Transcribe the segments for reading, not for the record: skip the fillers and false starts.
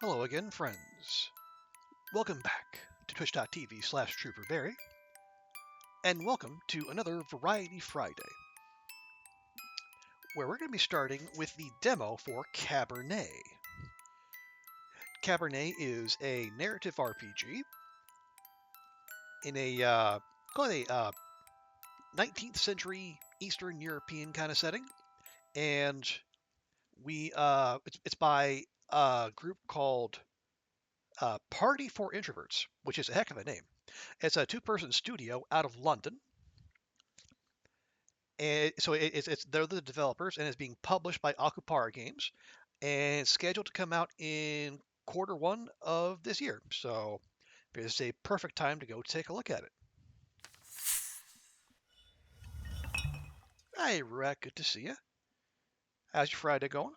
Hello again, friends. Welcome back to twitch.tv/TrooperBerry, and welcome to another Variety Friday, where we're going to be starting with the demo for Cabernet. Cabernet is a narrative RPG in a 19th century Eastern European kind of setting, and it's by a group called Party for Introverts, which is a heck of a name. It's a two-person studio out of London, and so they're the developers, and it's being published by Akupara Games, and it's scheduled to come out in quarter 1 of this year. So it's a perfect time to go take a look at it. Hi, Ruak, good to see you. How's your Friday going?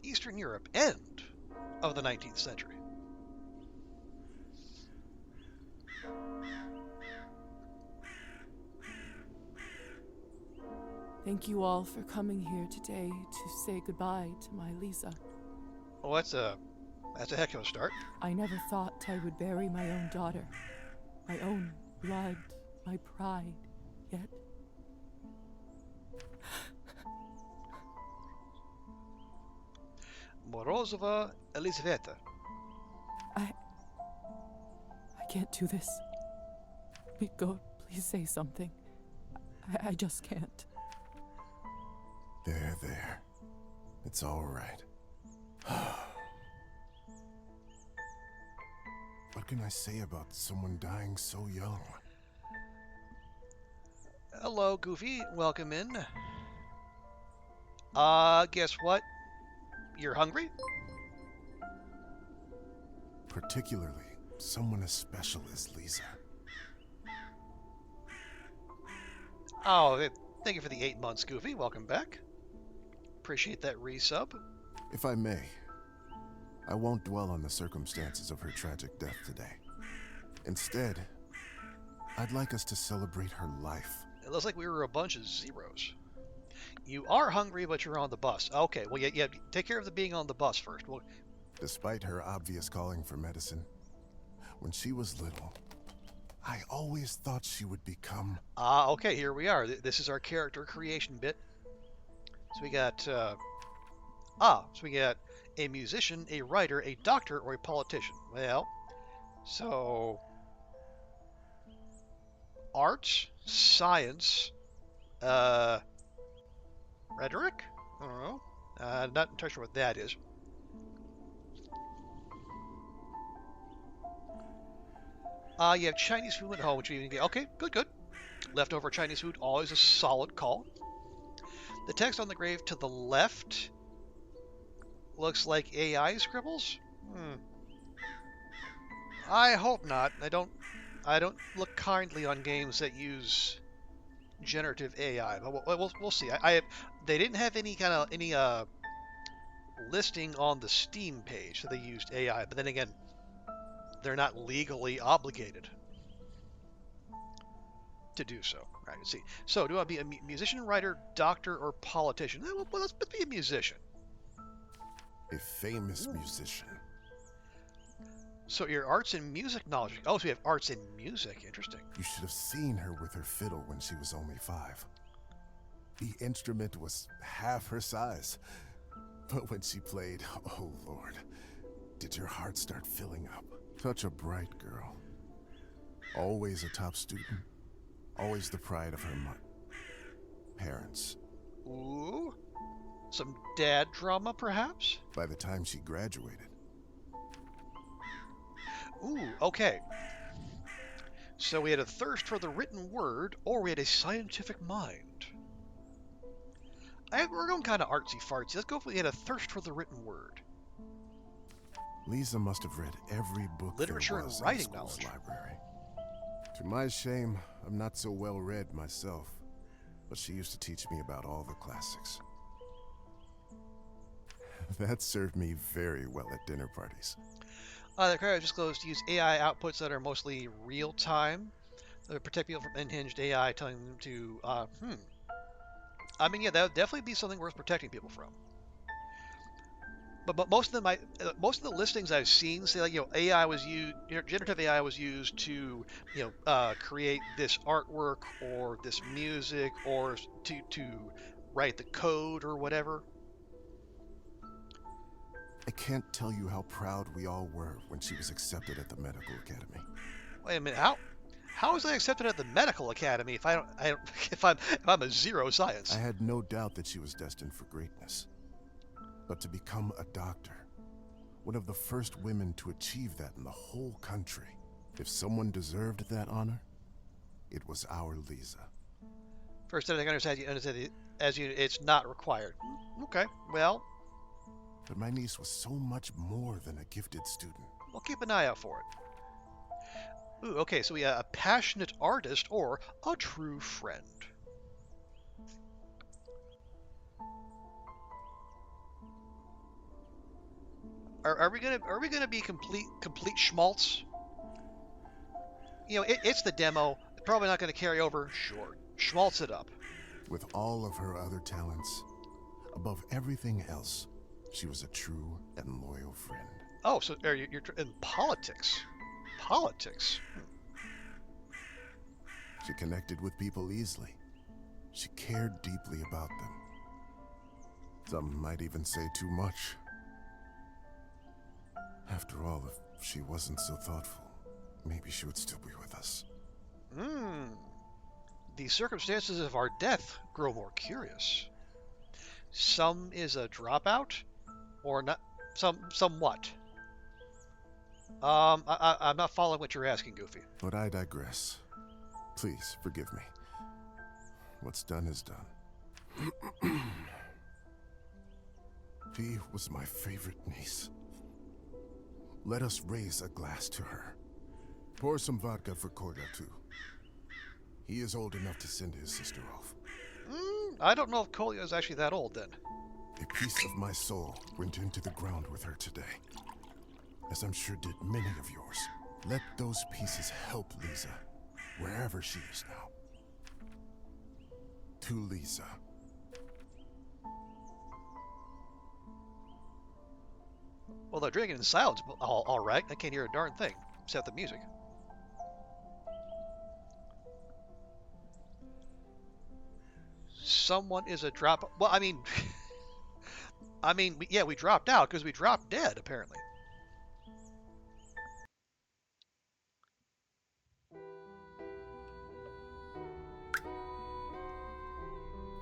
Eastern Europe, end of the 19th century. Thank you all for coming here today to say goodbye to my Lisa. Well, that's a heck of a start. I never thought I would bury my own daughter, my own blood, my pride, yet... Morozova Elizaveta. I can't do this. Go, please say something. I just can't. There. It's all right. What can I say about someone dying so young? Hello, Goofy. Welcome in. Guess what? You're hungry? Particularly someone as special as Lisa. Oh, thank you for the 8 months, Goofy. Welcome back. Appreciate that resub. If I may, I won't dwell on the circumstances of her tragic death today. Instead, I'd like us to celebrate her life. It looks like we were a bunch of zeros. You are hungry, but you're on the bus. Okay, well, yeah, take care of the being on the bus first. Well, Despite her obvious calling for medicine, when she was little, I always thought she would become... okay, here we are. This is our character creation bit. So we got, a musician, a writer, a doctor, or a politician. Well, so... arts, science, rhetoric? I don't know. Not entirely sure what that is. You have Chinese food at home, which you can get. Okay, good. Leftover Chinese food, always a solid call. The text on the grave to the left looks like AI scribbles. I hope not. I don't look kindly on games that use generative AI, but we'll see. They didn't have any listing on the Steam page that they used AI, but then again, they're not legally obligated to do so. All right, let's see. So, do I be a musician, writer, doctor, or politician? Well, let's be a musician. a famous musician. So your arts and music knowledge. Oh, so we have arts and music. Interesting. You should have seen her with her fiddle when she was only 5. The instrument was half her size. But when she played, oh Lord, did your heart start filling up? Such a bright girl. Always a top student. Always the pride of her parents. Ooh. Some dad drama, perhaps? By the time she graduated. Ooh, okay. So we had a thirst for the written word, or we had a scientific mind. We're going kind of artsy-fartsy. Let's go if we had a thirst for the written word. Lisa must have read every book Literature there and was writing in the school's knowledge. library. To my shame, I'm not so well read myself, but she used to teach me about all the classics. That served me very well at dinner parties. The crowd disclosed to use AI outputs that are mostly real-time. Protect people from unhinged AI telling them to, I mean, yeah, that would definitely be something worth protecting people from. But most of the listings I've seen say like AI was used, generative AI was used to create this artwork or this music or to write the code or whatever. I can't tell you how proud we all were when she was accepted at the medical academy. Wait a minute, how was I accepted at the medical academy if I don't if I'm a zero science? I had no doubt that she was destined for greatness. But to become a doctor, one of the first women to achieve that in the whole country, if someone deserved that honor, it was our Lisa. First, I think I understand it's not required. Okay, well. But my niece was so much more than a gifted student. We'll keep an eye out for it. Ooh, okay, so we have a passionate artist or a true friend. Are we gonna be complete schmaltz? It's the demo. Probably not gonna carry over. Sure, schmaltz it up. With all of her other talents, above everything else, she was a true and loyal friend. Oh, so you're in politics? Politics. She connected with people easily. She cared deeply about them. Some might even say too much. After all, if she wasn't so thoughtful, maybe she would still be with us. The circumstances of our death grow more curious. Some is a dropout, or not? Somewhat. I'm not following what you're asking, Goofy. But I digress. Please forgive me. What's done is done. She was my favorite niece. Let us raise a glass to her. Pour some vodka for Korda, too. He is old enough to send his sister off. I don't know if Kolya is actually that old, then. A piece of my soul went into the ground with her today, as I'm sure did many of yours. Let those pieces help Lisa, wherever she is now. To Lisa. Well, they're drinking in silence, all right. I can't hear a darn thing, except the music. Someone is a drop. Well, I mean, yeah, we dropped out because we dropped dead, apparently.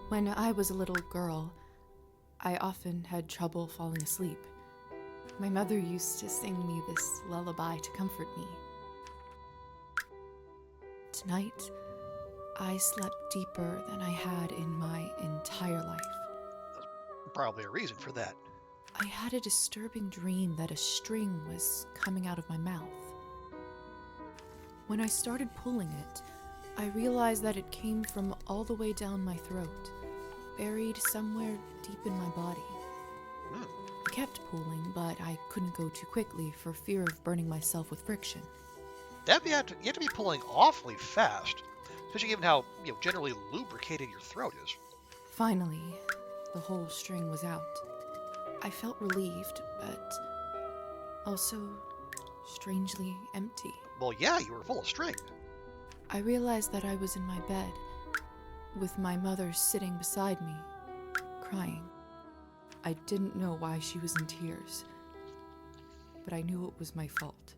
When I was a little girl, I often had trouble falling asleep. My mother used to sing me this lullaby to comfort me. Tonight, I slept deeper than I had in my entire life. Probably a reason for that. I had a disturbing dream that a string was coming out of my mouth. When I started pulling it, I realized that it came from all the way down my throat, buried somewhere deep in my body. I kept pulling, but I couldn't go too quickly for fear of burning myself with friction. You have to be pulling awfully fast, especially given how generally lubricated your throat is. Finally, the whole string was out. I felt relieved, but also strangely empty. Well, yeah, you were full of string. I realized that I was in my bed, with my mother sitting beside me, crying. I didn't know why she was in tears, but I knew it was my fault.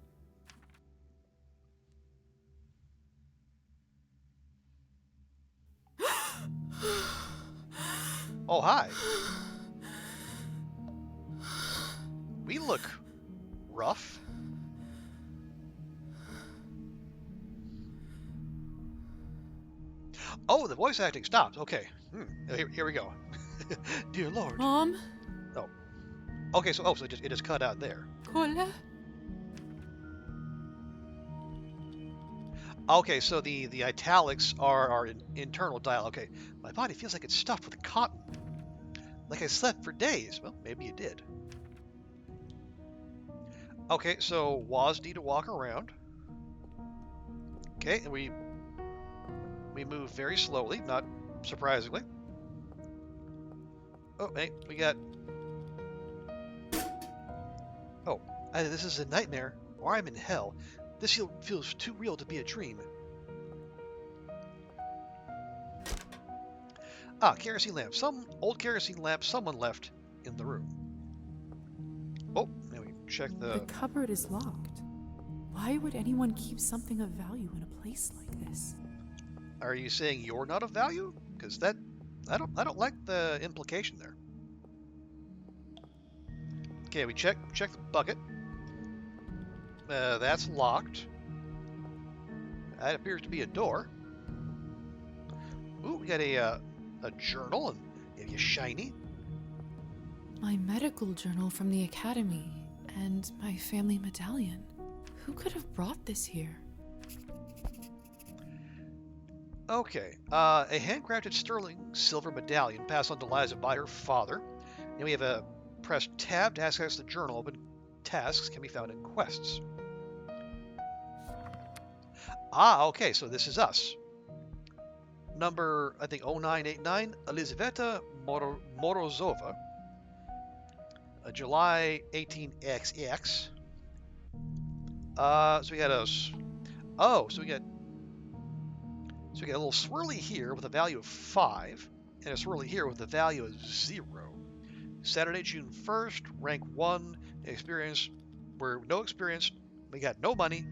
Oh, hi. We look rough. Oh, the voice acting stopped. Okay. Here we go. Dear Lord. Mom? Oh. Okay, so it just cut out there. Cola? Okay, so the italics are internal dialogue. Okay, my body feels like it's stuffed with cotton. Like I slept for days. Well, maybe you did. Okay, so WASD to walk around. Okay, and we We move very slowly, not surprisingly. Oh, hey, we got... Oh, either this is a nightmare, or I'm in hell. This feels too real to be a dream. Ah, kerosene lamp. Some old kerosene lamp someone left in the room. Oh, now we check The cupboard is locked. Why would anyone keep something of value in a place like this? Are you saying you're not of value? Because that... I don't like the implication there. Okay, we check the bucket. That's locked. That appears to be a door. Ooh, we got a journal and maybe a shiny. My medical journal from the academy and my family medallion. Who could have brought this here? Okay, a handcrafted sterling silver medallion passed on to Liza by her father. And we have a press tab to access the journal. Open tasks can be found in quests. Ah, okay, so this is us. Number, I think, 0989, Elizaveta Morozova. July 18XX. So we got a... Oh, so we got a little swirly here with a value of 5, and a swirly here with a value of 0. Saturday, June 1st, rank 1, experience, we're no experience, we got no money.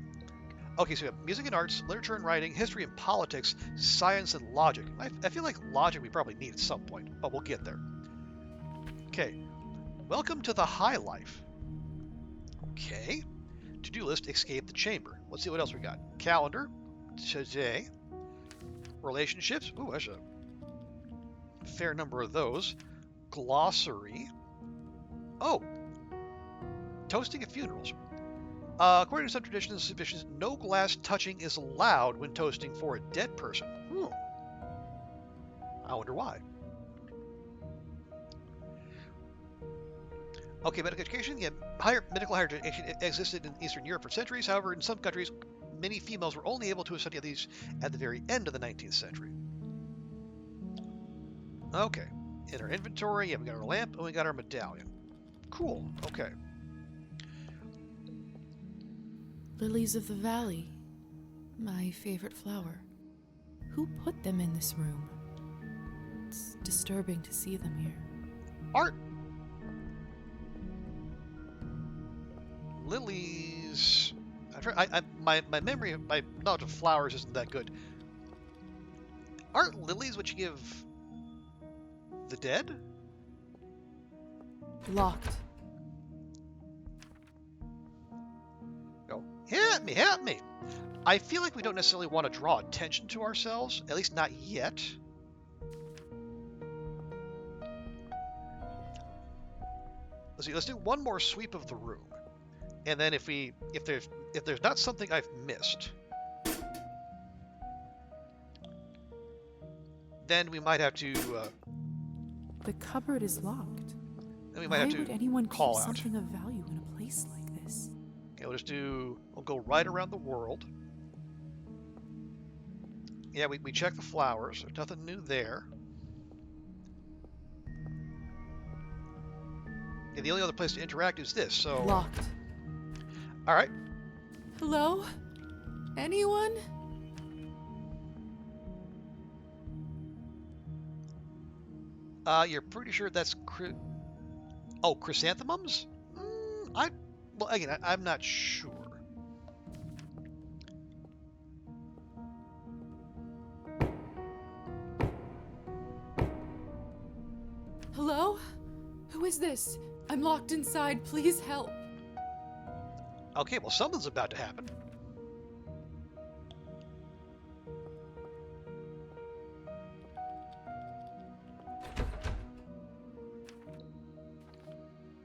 Okay, so we have music and arts, literature and writing, history and politics, science and logic. I feel like logic we probably need at some point, but we'll get there. Okay, welcome to the high life. Okay, to-do list, escape the chamber. Let's see what else we got. Calendar, today. Relationships, ooh, there's a fair number of those. Glossary. Oh, toasting at funerals. According to some traditions and superstitions, no glass touching is allowed when toasting for a dead person. I wonder why. Okay, medical education. Yeah, medical higher education existed in Eastern Europe for centuries. However, in some countries, many females were only able to study these at the very end of the 19th century. Okay, in our inventory, yeah, we got our lamp and we got our medallion. Cool, okay. Lilies of the valley. My favorite flower. Who put them in this room? It's disturbing to see them here. Art! Lilies... my memory, my knowledge of flowers isn't that good. Aren't lilies what you give the dead? Locked. Go, help me. I feel like we don't necessarily want to draw attention to ourselves, at least not yet. Let's do one more sweep of the room. And then if there's not something I've missed, then we might have to The cupboard is locked. then we might Why have to would anyone call keep out. something of value in a place like this? Okay, we'll go right around the world. Yeah, we check the flowers. There's nothing new there. Yeah, the only other place to interact is this, so... Locked. Alright. Hello? Anyone? You're pretty sure that's... chrysanthemums? Well, again, I'm not sure. Hello? Who is this? I'm locked inside. Please help. Okay, well, something's about to happen.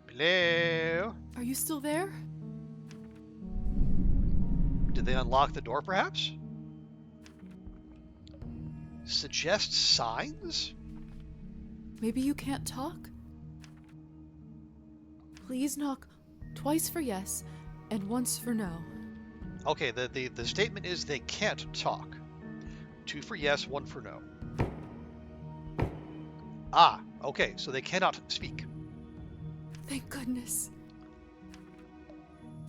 Hello? Are you still there? Did they unlock the door, perhaps? Suggest signs? Maybe you can't talk? Please knock twice for yes and once for no. Okay, the statement is they can't talk. 2 for yes, 1 for no. Ah, okay, so they cannot speak. Thank goodness.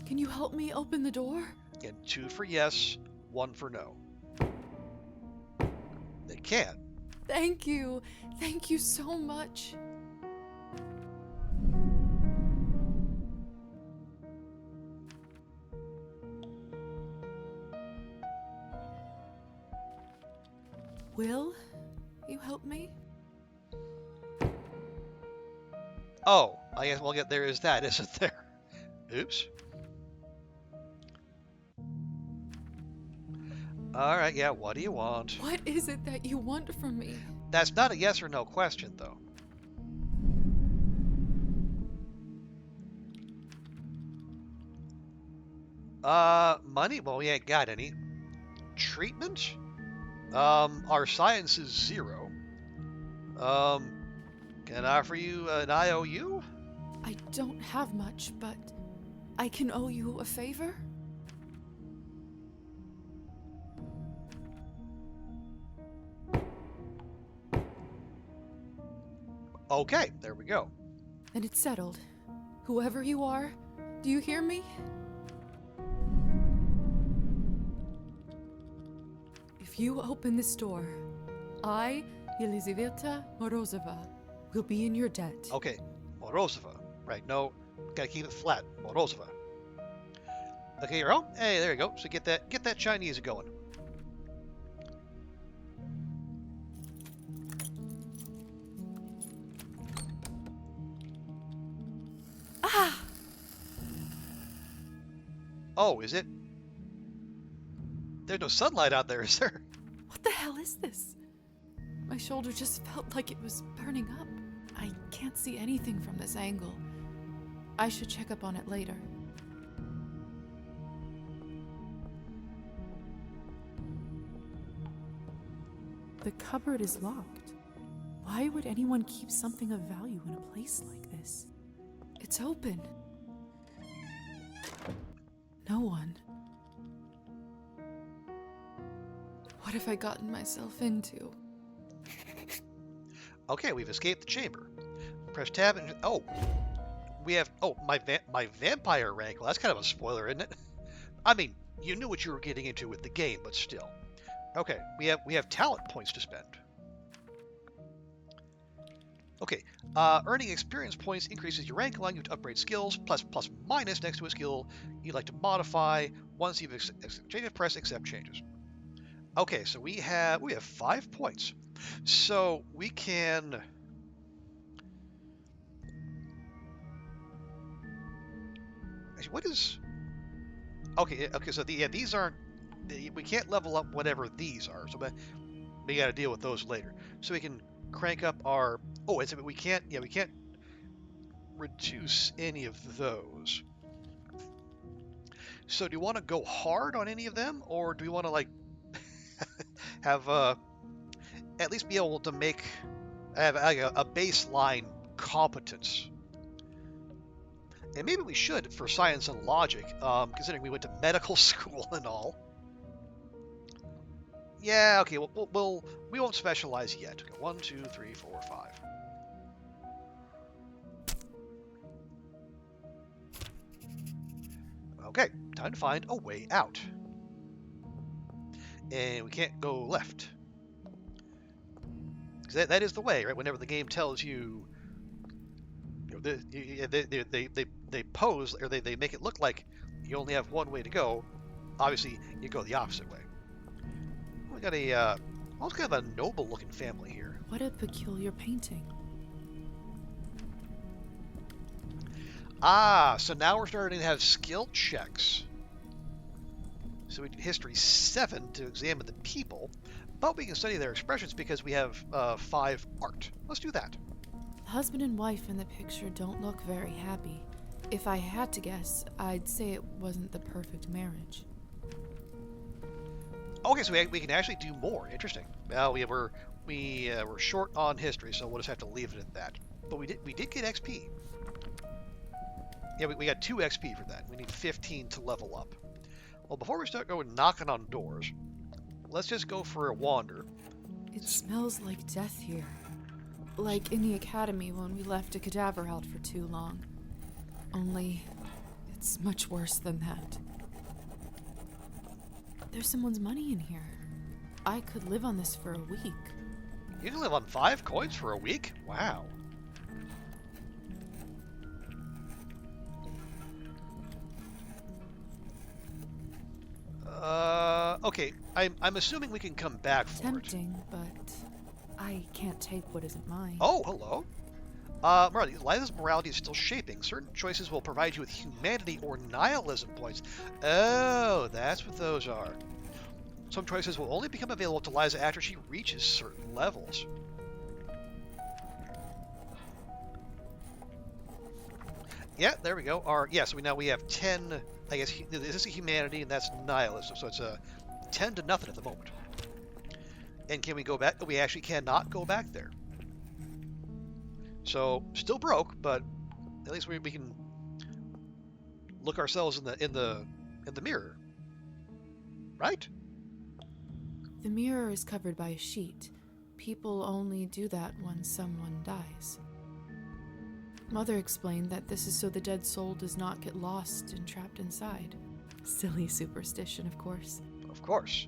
Can you help me open the door? Again, 2 for yes, 1 for no. They can. Thank you. Thank you so much. Will you help me? Oh, I guess, well, yeah, there is that, isn't there? Oops. Alright, yeah, what do you want? What is it that you want from me? That's not a yes or no question, though. Money? Well, we ain't got any. Treatment? Our science is 0. Can I offer you an IOU? I don't have much, but I can owe you a favor? Okay, there we go. Then it's settled. Whoever you are, do you hear me? If you open this door, I, Elizaveta Morozova, will be in your debt. Okay, Morozova. Right, no, gotta keep it flat. Morozova. Okay, you're home? Hey, there you go. So get that Chinese going. Ah! Oh, is it? There's no sunlight out there, is there? What the hell is this? My shoulder just felt like it was burning up. I can't see anything from this angle. I should check up on it later. The cupboard is locked. Why would anyone keep something of value in a place like this? It's open. No one. What have I gotten myself into? Okay, we've escaped the chamber. Press tab and oh, we have my vampire rank. Well, that's kind of a spoiler, isn't it? I mean, you knew what you were getting into with the game, but still. Okay, we have talent points to spend. Okay, earning experience points increases your rank, allowing you to upgrade skills. Plus minus next to a skill you'd like to modify. Once you've exchanged, press accept changes. Okay, so we have 5 points. So we can. What is? Okay. So these aren't. We can't level up whatever these are. So we got to deal with those later. So we can crank up our. Oh, we can't. Yeah, we can't reduce any of those. So do you want to go hard on any of them, or do we want to like have at least be able to have a baseline competence? And maybe we should for science and logic, considering we went to medical school and all. Yeah, okay, we won't specialize yet. Okay, 1, 2, 3, 4, 5. Okay, time to find a way out. And we can't go left. Because that is the way, right? Whenever the game tells you, they pose, or they make it look like you only have one way to go. Obviously, you go the opposite way. We got almost kind of a noble-looking family here. What a peculiar painting. Ah, so now we're starting to have skill checks. So we do history 7 to examine the people, but we can study their expressions because we have 5 art. Let's do that. The husband and wife in the picture don't look very happy. If I had to guess, I'd say it wasn't the perfect marriage. Okay, so we can actually do more. Interesting. Well, we're short on history, so we'll just have to leave it at that. But we did get XP. Yeah, we got 2 XP for that. We need 15 to level up. Well, before we start going knocking on doors, let's just go for a wander. It smells like death here. Like in the academy when we left a cadaver out for too long. Only, it's much worse than that. There's someone's money in here. I could live on this for a week. You can live on 5 coins for a week? Wow. Okay. I'm assuming we can come back for Tempting, but I can't take what isn't mine. Oh, hello. Morality. Liza's morality is still shaping. Certain choices will provide you with humanity or nihilism points. Oh, that's what those are. Some choices will only become available to Liza after she reaches certain levels. Yeah, there we go. So now we have 10, I guess, this is humanity and that's nihilism, so it's a 10 to nothing at the moment. And can we go back? We actually cannot go back there. So, still broke, but at least we can look ourselves in the mirror. Right? The mirror is covered by a sheet. People only do that when someone dies. Mother explained that this is so the dead soul does not get lost and trapped inside. Silly superstition, of course. Of course.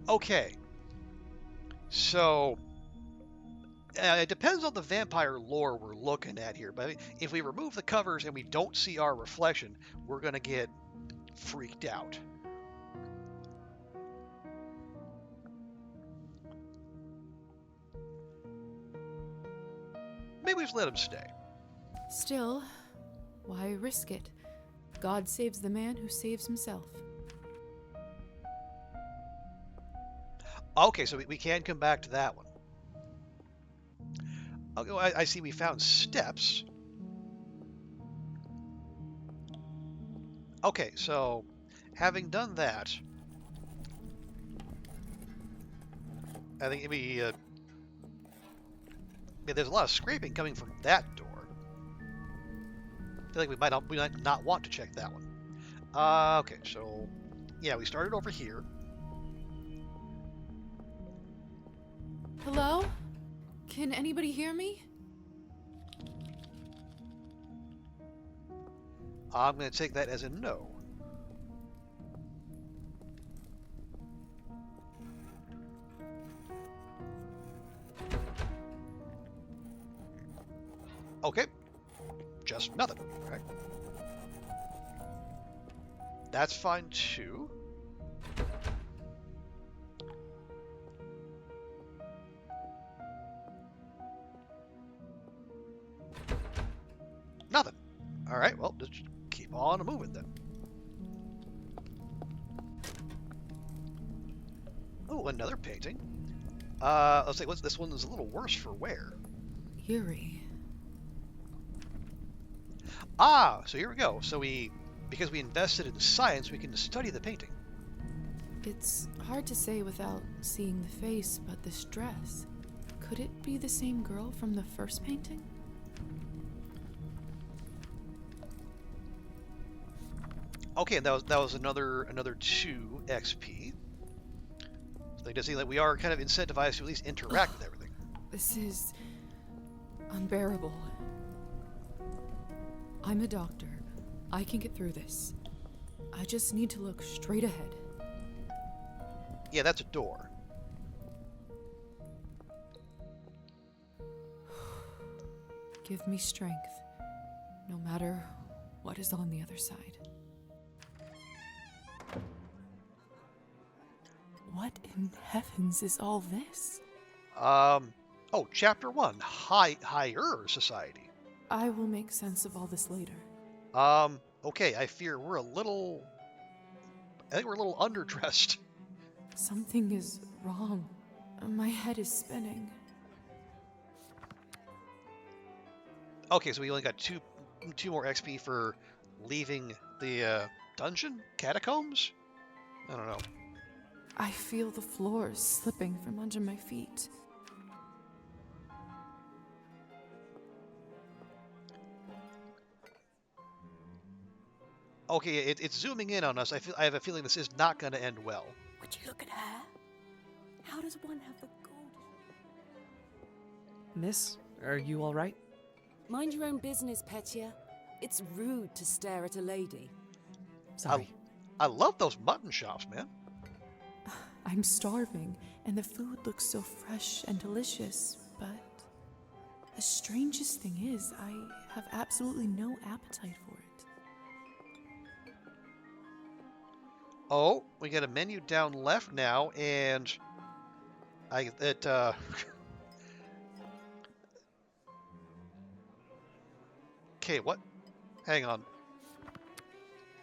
Okay. So, it depends on the vampire lore we're looking at here, but if we remove the covers and we don't see our reflection, we're going to get freaked out. Maybe we just let him stay. Still, why risk it? God saves the man who saves himself. Okay, so we can come back to that one. Okay, well, I see we found steps. Okay, so having done that, I think there's a lot of scraping coming from that door. I feel like we might not want to check that one. Okay, so yeah, we started over here. Hello? Can anybody hear me? I'm going to take that as a no. Okay. Just nothing. Right. That's fine too. Nothing. All right, well, just keep on moving then. Oh, another painting. Let's say this one is a little worse for wear. Eerie. Ah, so here we go. So because we invested in science, we can study the painting. It's hard to say without seeing the face, but this dress. Could it be the same girl from the first painting? Okay, that was another 2 XP. So they just see that we are kind of incentivized to at least interact with everything. This is unbearable. I'm a doctor. I can get through this. I just need to look straight ahead. Yeah, that's a door. Give me strength, no matter what is on the other side. What in heavens is all this? Oh, Chapter 1, Higher Society. I will make sense of all this later. Okay, I fear I think we're a little underdressed. Something is wrong. My head is spinning. Okay, so we only got two more XP for leaving the dungeon? Catacombs? I don't know. I feel the floors slipping from under my feet. Okay, it's zooming in on us. I have a feeling this is not going to end well. Would you look at her? How does one have the gold? Miss, are you all right? Mind your own business, Petya. It's rude to stare at a lady. Sorry. I love those mutton chops, man. I'm starving, and the food looks so fresh and delicious, but the strangest thing is, I have absolutely no appetite for it. Oh, we got a menu down left now, and okay, what? Hang on.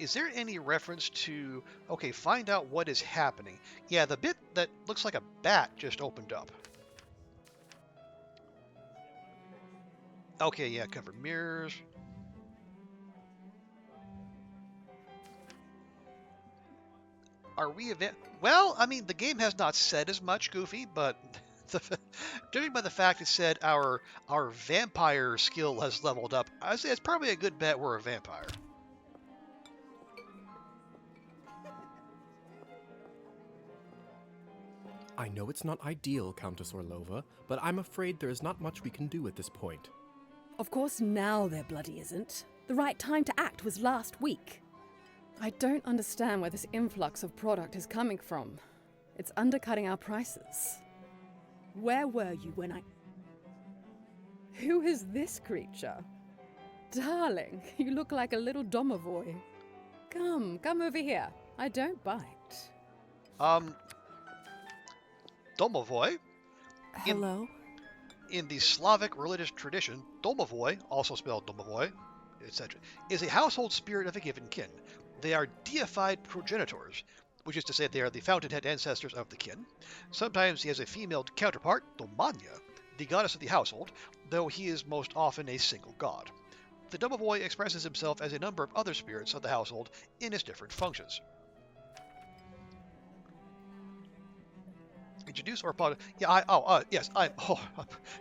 Is there any reference to, okay, find out what is happening? Yeah, the bit that looks like a bat just opened up. Okay, yeah, covered mirrors. Are we well, I mean, the game has not said as much, Goofy, but judging by the fact it said our vampire skill has leveled up, I'd say it's probably a good bet we're a vampire. I know it's not ideal, Countess Orlova, but I'm afraid there is not much we can do at this point. Of course now there bloody isn't. The right time to act was last week. I don't understand where this influx of product is coming from. It's undercutting our prices. Where were you when I... Who is this creature? Darling, you look like a little domovoy. Come over here. I don't bite. Domovoy? Hello? In the Slavic religious tradition, domovoy, also spelled domovoy, etc., is a household spirit of a given kin. They are deified progenitors, which is to say they are the fountainhead ancestors of the kin. Sometimes he has a female counterpart, Domanya, the goddess of the household, though he is most often a single god. The domovoy expresses himself as a number of other spirits of the household in his different functions. Introduce or pod? Yeah, yes, I'm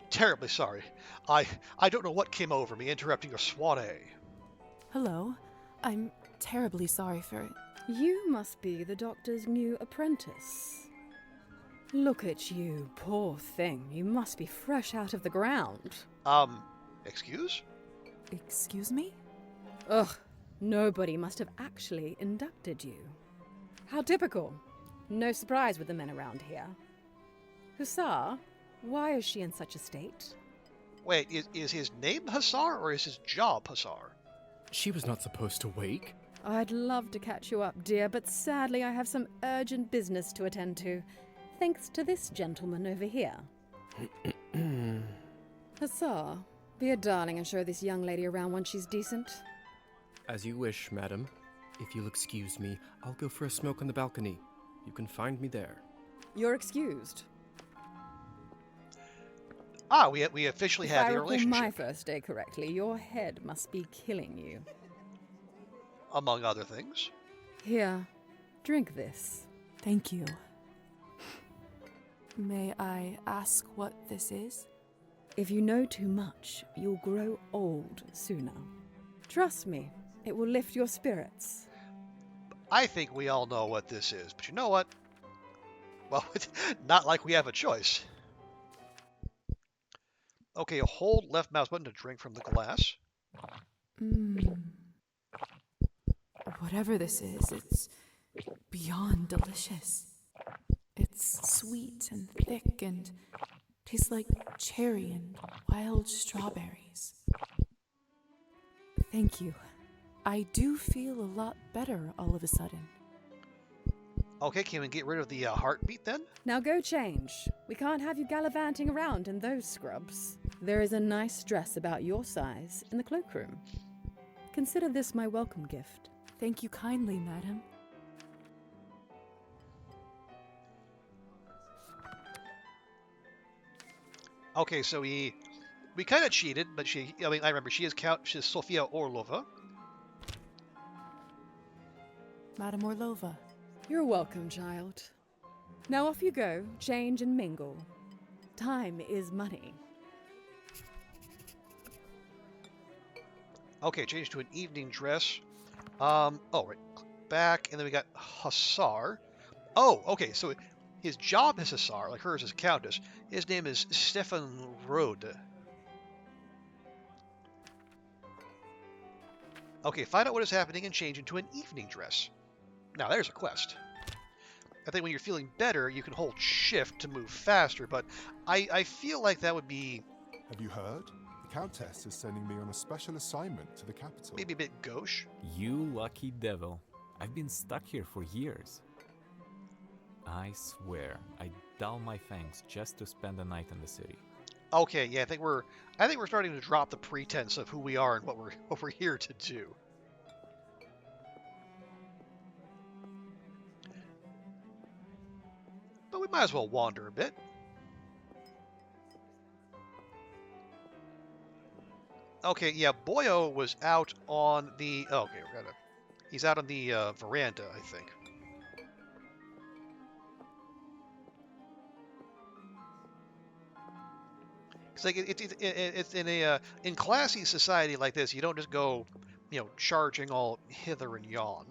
terribly sorry. I don't know what came over me interrupting your soiree. Hello? I'm terribly sorry for it. You must be the doctor's new apprentice. Look at you, poor thing. You must be fresh out of the ground. Excuse? Excuse me? Ugh, nobody must have actually inducted you. How typical. No surprise with the men around here. Hussar, why is she in such a state? Wait, is his name Hussar or is his job Hussar? She was not supposed to wake. I'd love to catch you up, dear, but sadly I have some urgent business to attend to, thanks to this gentleman over here. Hussar, be a darling and show this young lady around when she's decent. As you wish, madam. If you'll excuse me, I'll go for a smoke on the balcony. You can find me there. You're excused. We officially have a relationship. If I recall my first day correctly, your head must be killing you. Among other things. Here, drink this. Thank you. May I ask what this is? If you know too much, you'll grow old sooner. Trust me, it will lift your spirits. I think we all know what this is, but you know what? Well, it's not like we have a choice. Okay, hold left mouse button to drink from the glass. Whatever this is, it's beyond delicious. It's sweet and thick and tastes like cherry and wild strawberries. Thank you. I do feel a lot better all of a sudden. Okay, can we get rid of the heartbeat then? Now go change. We can't have you gallivanting around in those scrubs. There is a nice dress about your size in the cloakroom. Consider this my welcome gift. Thank you kindly, madam. Okay, so we kind of cheated, but I remember she's Sofia Orlova. Madam Orlova. You're welcome, child. Now off you go, change and mingle. Time is money. Okay, change to an evening dress. Oh, right. Back, and then we got Hussar. Oh, okay, so his job is Hussar, like hers is Countess. His name is Stefan Rode. Okay, find out what is happening and change into an evening dress. Now, there's a quest. I think when you're feeling better, you can hold shift to move faster, but I feel like that would be Have you heard? The Countess is sending me on a special assignment to the capital. maybe a bit gauche. You lucky devil. I've been stuck here for years. I swear, I'd dull my fangs just to spend the night in the city. Okay, yeah, I think we're starting to drop the pretense of who we are and what we're here to do. But we might as well wander a bit. Okay, yeah, Boyo was out on the. Oh, okay, he's out on the veranda, I think. It's like it's in a in classy society like this, you don't just go, charging all hither and yon.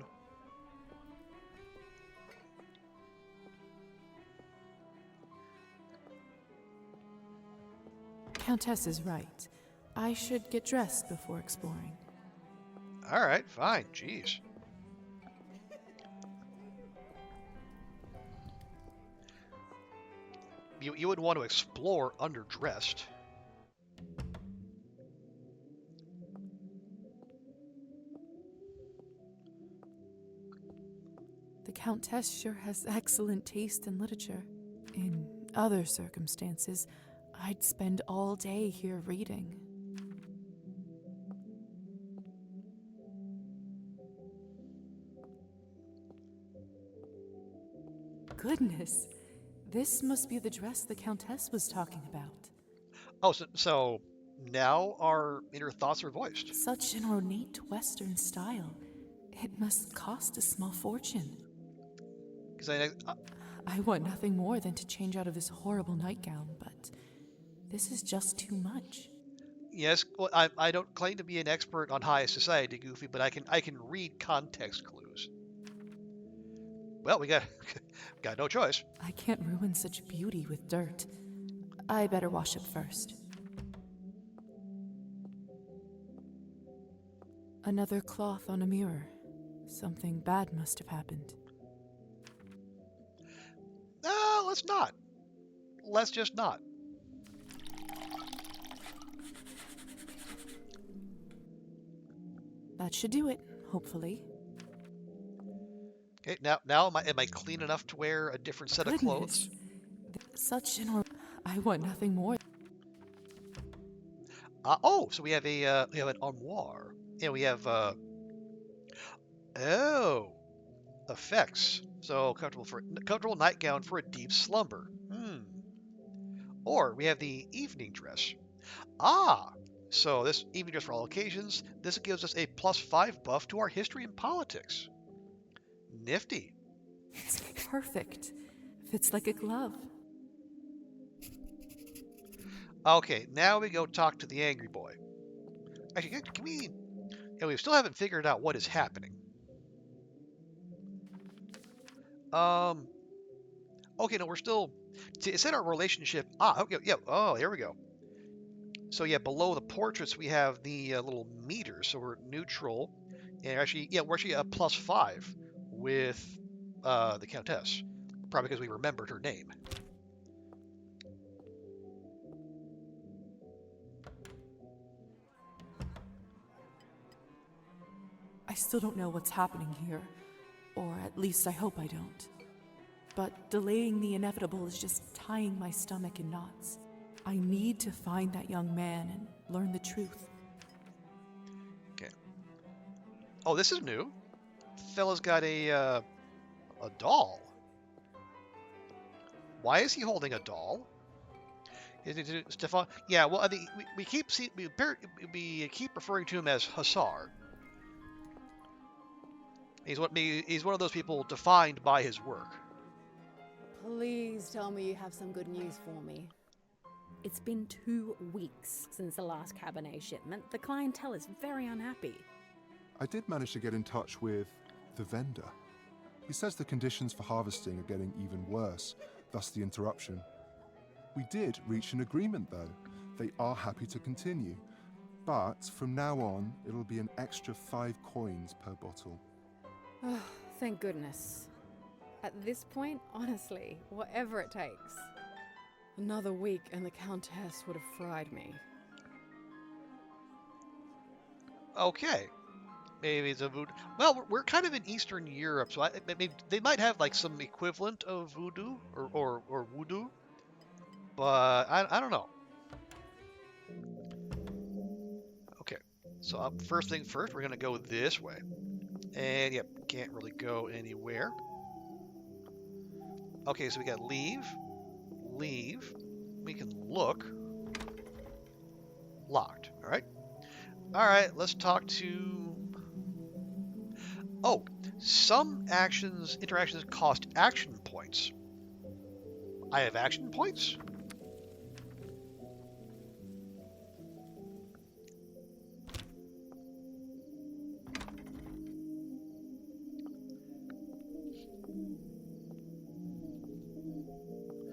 Countess is right. I should get dressed before exploring. All right, fine. Jeez. You wouldn't want to explore underdressed. The Countess sure has excellent taste in literature. In other circumstances, I'd spend all day here reading. Goodness, this must be the dress the Countess was talking about. Oh, so now our inner thoughts are voiced. Such an ornate Western style. It must cost a small fortune. Because I want nothing more than to change out of this horrible nightgown, but this is just too much. yes, well, I don't claim to be an expert on high society, Goofy, but I can read context clues. Well, we got no choice. I can't ruin such beauty with dirt. I better wash up first. Another cloth on a mirror. Something bad must have happened. No, let's not. Let's just not. That should do it, hopefully. Okay, now am I clean enough to wear a different set of clothes? Such an I want nothing more. Oh, so we have an armoire. Yeah, we have effects. So comfortable nightgown for a deep slumber. Or we have the evening dress. So this evening dress for all occasions. This gives us a +5 buff to our history and politics. Nifty. It's perfect. Fits like a glove. Okay, now we go talk to the angry boy. Actually, can we? Yeah, we still haven't figured out what is happening. Okay, no, we're still. It said our relationship. Okay, yeah. Oh, here we go. So yeah, below the portraits we have the little meters. So we're neutral, and actually, yeah, we're actually a +5 with the Countess, probably because we remembered her name. I still don't know what's happening here, or at least I hope I don't. But delaying the inevitable is just tying my stomach in knots. I need to find that young man and learn the truth. Okay. Oh, this is new. Fella's got a doll. Why is he holding a doll? Is it Stefan? Yeah. Well, we keep referring to him as Hussar. He's one of those people defined by his work. Please tell me you have some good news for me. It's been 2 weeks since the last Cabernet shipment. The clientele is very unhappy. I did manage to get in touch with the vendor. He says the conditions for harvesting are getting even worse, thus the interruption. We did reach an agreement though. They are happy to continue. But from now on, it'll be an extra 5 coins per bottle. Oh, thank goodness. At this point, honestly, whatever it takes. Another week and the Countess would have fried me. Okay. Maybe it's a voodoo. Well, we're kind of in Eastern Europe, so maybe they might have like some equivalent of voodoo or voodoo, but I don't know. Okay, so first thing first, we're gonna go this way, and yep, can't really go anywhere. Okay, so we got leave. We can look. Locked. All right. All right. Let's talk to. Oh, some interactions cost action points. I have action points?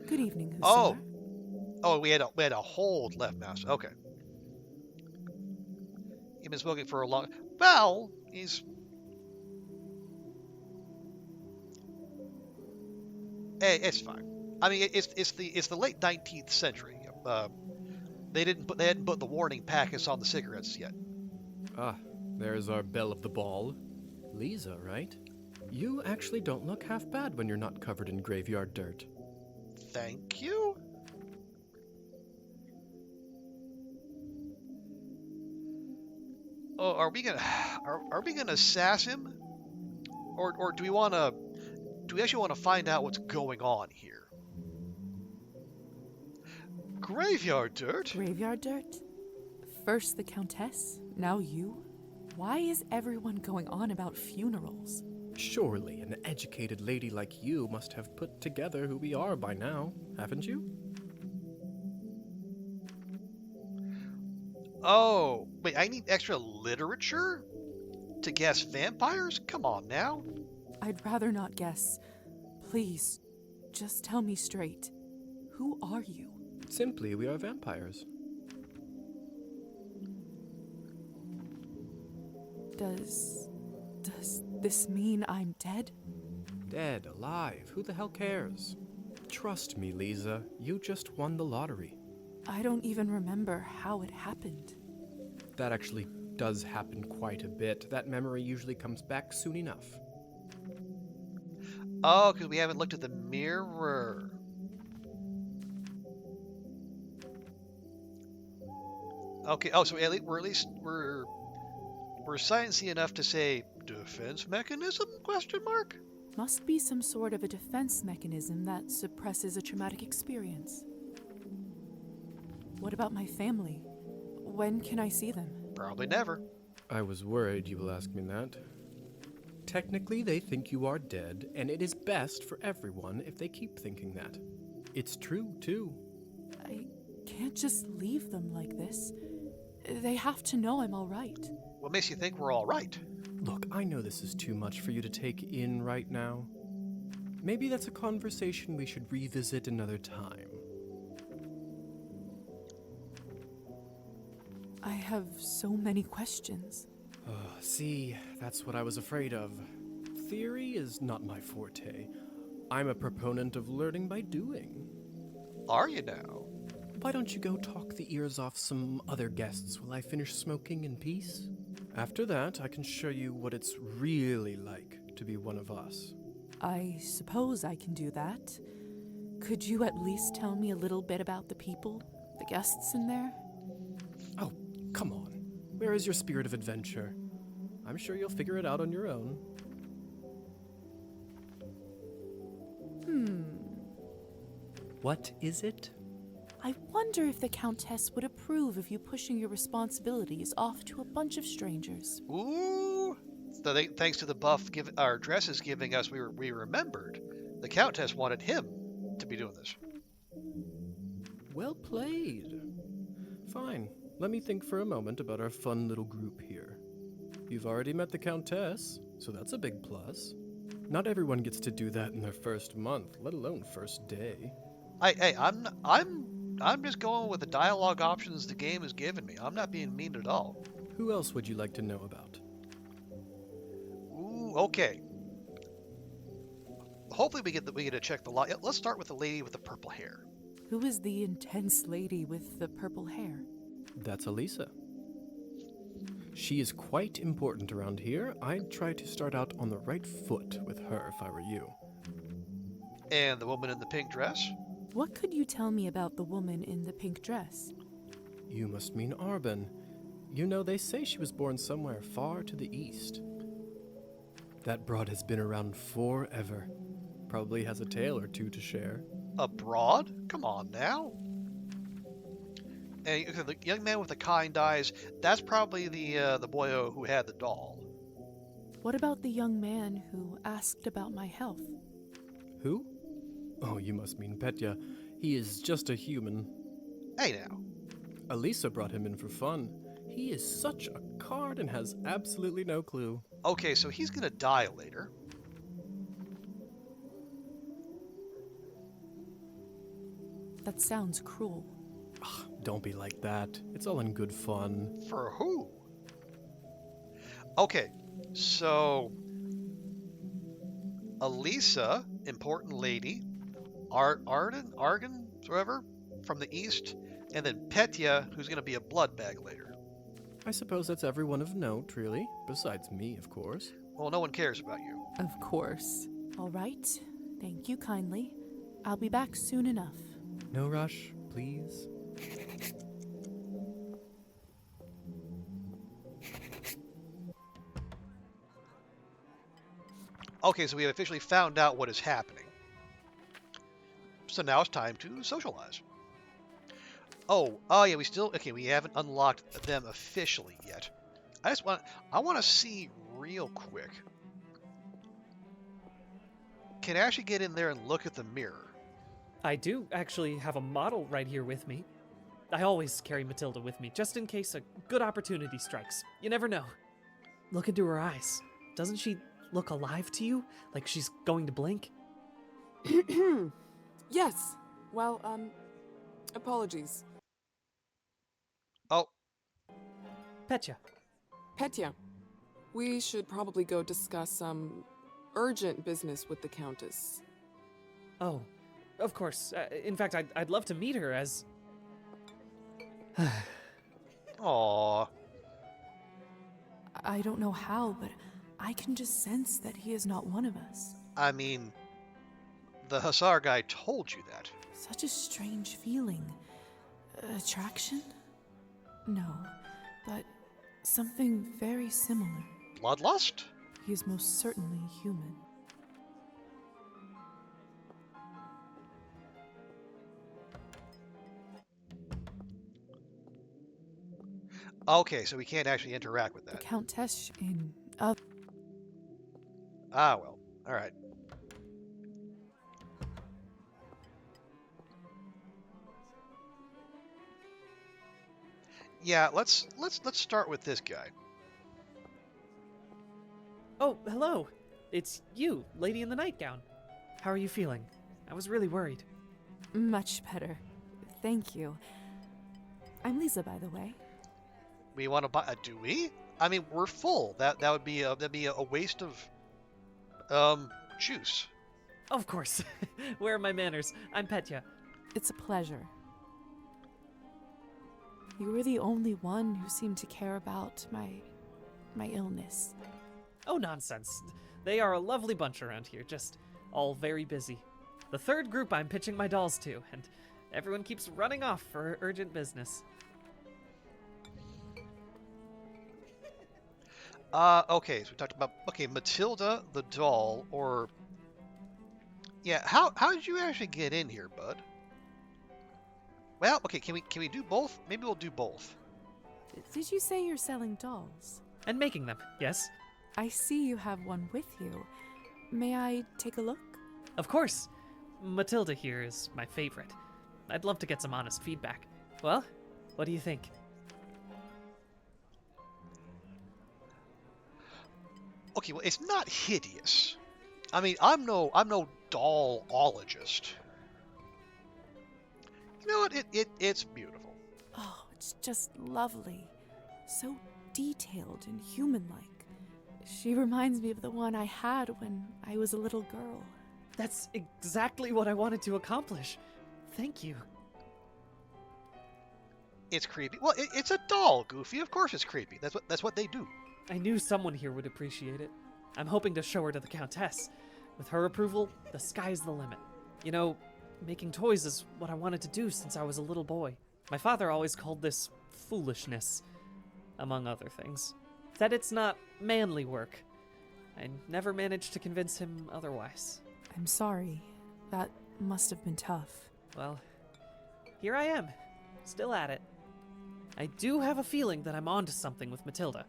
Good evening, Hussar. Oh, we had a hold left mouse. Okay. You've been smoking for a long. Well, he's. Hey, it's fine. I mean, it's the late 19th century. They hadn't put the warning packets on the cigarettes yet. Ah, there's our belle of the ball. Lisa, right? You actually don't look half bad when you're not covered in graveyard dirt. Thank you. Oh, are we gonna sass him, or do we actually want to find out what's going on here? Graveyard dirt? Graveyard dirt? First the Countess, now you? Why is everyone going on about funerals? Surely an educated lady like you must have put together who we are by now, haven't you? Oh, wait, I need extra literature to guess vampires? Come on now. I'd rather not guess. Please, just tell me straight. Who are you? Simply, we are vampires. Does this mean I'm dead? Dead, alive, who the hell cares? Trust me, Lisa, you just won the lottery. I don't even remember how it happened. That actually does happen quite a bit. That memory usually comes back soon enough. Oh, because we haven't looked at the mirror. Okay. Oh, so we're sciencey enough to say defense mechanism? Question mark. Must be some sort of a defense mechanism that suppresses a traumatic experience. What about my family? When can I see them? Probably never. I was worried you will ask me that. Technically, they think you are dead, and it is best for everyone if they keep thinking that. It's true, too. I can't just leave them like this. They have to know I'm all right. What makes you think we're all right? Look, I know this is too much for you to take in right now. Maybe that's a conversation we should revisit another time. I have so many questions. See, that's what I was afraid of. Theory is not my forte. I'm a proponent of learning by doing. Are you now? Why don't you go talk the ears off some other guests while I finish smoking in peace? After that, I can show you what it's really like to be one of us. I suppose I can do that. Could you at least tell me a little bit about the people, the guests in there? Oh, come on. Where is your spirit of adventure? I'm sure you'll figure it out on your own. What is it? I wonder if the Countess would approve of you pushing your responsibilities off to a bunch of strangers. Ooh! So thanks to the buff our dresses giving us, we remembered. The Countess wanted him to be doing this. Well played. Fine. Let me think for a moment about our fun little group here. You've already met the Countess, so that's a big plus. Not everyone gets to do that in their first month, let alone first day. I'm just going with the dialogue options the game has given me. I'm not being mean at all. Who else would you like to know about? Ooh, okay. Hopefully we get to check the lot. Let's start with the lady with the purple hair. Who is the intense lady with the purple hair? That's Elisa. She is quite important around here. I'd try to start out on the right foot with her if I were you. And the woman in the pink dress? What could you tell me about the woman in the pink dress? You must mean Arbin. You know, they say she was born somewhere far to the east. That broad has been around forever. Probably has a tale or two to share. Abroad? Come on now. And the young man with the kind eyes, that's probably the boyo who had the doll. What about the young man who asked about my health? Who? Oh, you must mean Petya. He is just a human. Hey now. Elisa brought him in for fun. He is such a card and has absolutely no clue. Okay, so he's gonna die later. That sounds cruel. Don't be like that. It's all in good fun. For who? Okay, so Elisa, important lady, Arden, whatever, from the east, and then Petya, who's gonna be a blood bag later. I suppose that's everyone of note, really. Besides me, of course. Well, no one cares about you. Of course. All right. Thank you kindly. I'll be back soon enough. No rush, please. Okay, so we have officially found out what is happening. So now it's time to socialize. Oh yeah, we haven't unlocked them officially yet. I want to see real quick. Can I actually get in there and look at the mirror? I do actually have a model right here with me. I always carry Matilda with me, just in case a good opportunity strikes. You never know. Look into her eyes. Doesn't she look alive to you? Like she's going to blink? Yes. Well, apologies. Oh. Petya. Petya, we should probably go discuss some urgent business with the Countess. Oh, of course. In fact, I'd love to meet her as... Aww. I don't know how, but I can just sense that he is not one of us. I mean, the Hussar guy told you that. Such a strange feeling. Attraction? No, but something very similar. Bloodlust? He is most certainly human. Okay, so we can't actually interact with The that. Countess in... Ah, well. Alright. Yeah, let's start with this guy. Oh, hello. It's you, lady in the nightgown. How are you feeling? I was really worried. Much better. Thank you. I'm Lisa, by the way. We want to buy. Do we? I mean, we're full. That would be a waste of juice. Of course. Where are my manners? I'm Petya. It's a pleasure. You were the only one who seemed to care about my illness. Oh, nonsense. They are a lovely bunch around here, just all very busy. The third group I'm pitching my dolls to, and everyone keeps running off for urgent business. Okay, so we talked about, Matilda the doll, or... Yeah, how did you actually get in here, bud? Well, okay, can we do both? Maybe we'll do both. Did you say you're selling dolls? And making them, yes? I see you have one with you. May I take a look? Of course. Matilda here is my favorite. I'd love to get some honest feedback. Well, what do you think? Okay, well, it's not hideous. I mean, I'm no dollologist. You know what? It's beautiful. Oh, it's just lovely. So detailed and human-like. She reminds me of the one I had when I was a little girl. That's exactly what I wanted to accomplish. Thank you. It's creepy. Well, it's a doll, Goofy. Of course it's creepy. That's what they do. I knew someone here would appreciate it. I'm hoping to show her to the Countess. With her approval, the sky's the limit. You know, making toys is what I wanted to do since I was a little boy. My father always called this foolishness, among other things. Said it's not manly work. I never managed to convince him otherwise. I'm sorry. That must have been tough. Well, here I am, still at it. I do have a feeling that I'm onto something with Matilda.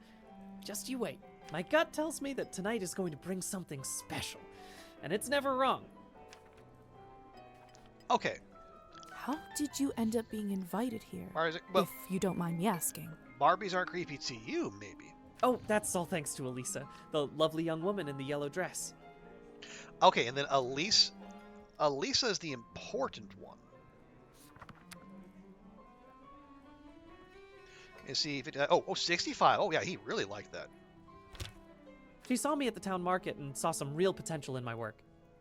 Just you wait. My gut tells me that tonight is going to bring something special, and it's never wrong. Okay. How did you end up being invited here? Well, if you don't mind me asking. Barbies aren't creepy to you, maybe. Oh, that's all thanks to Elisa, the lovely young woman in the yellow dress. Okay, and then Elisa's the important one. And see if it. 65. Oh, yeah, he really liked that. She saw me at the town market and saw some real potential in my work.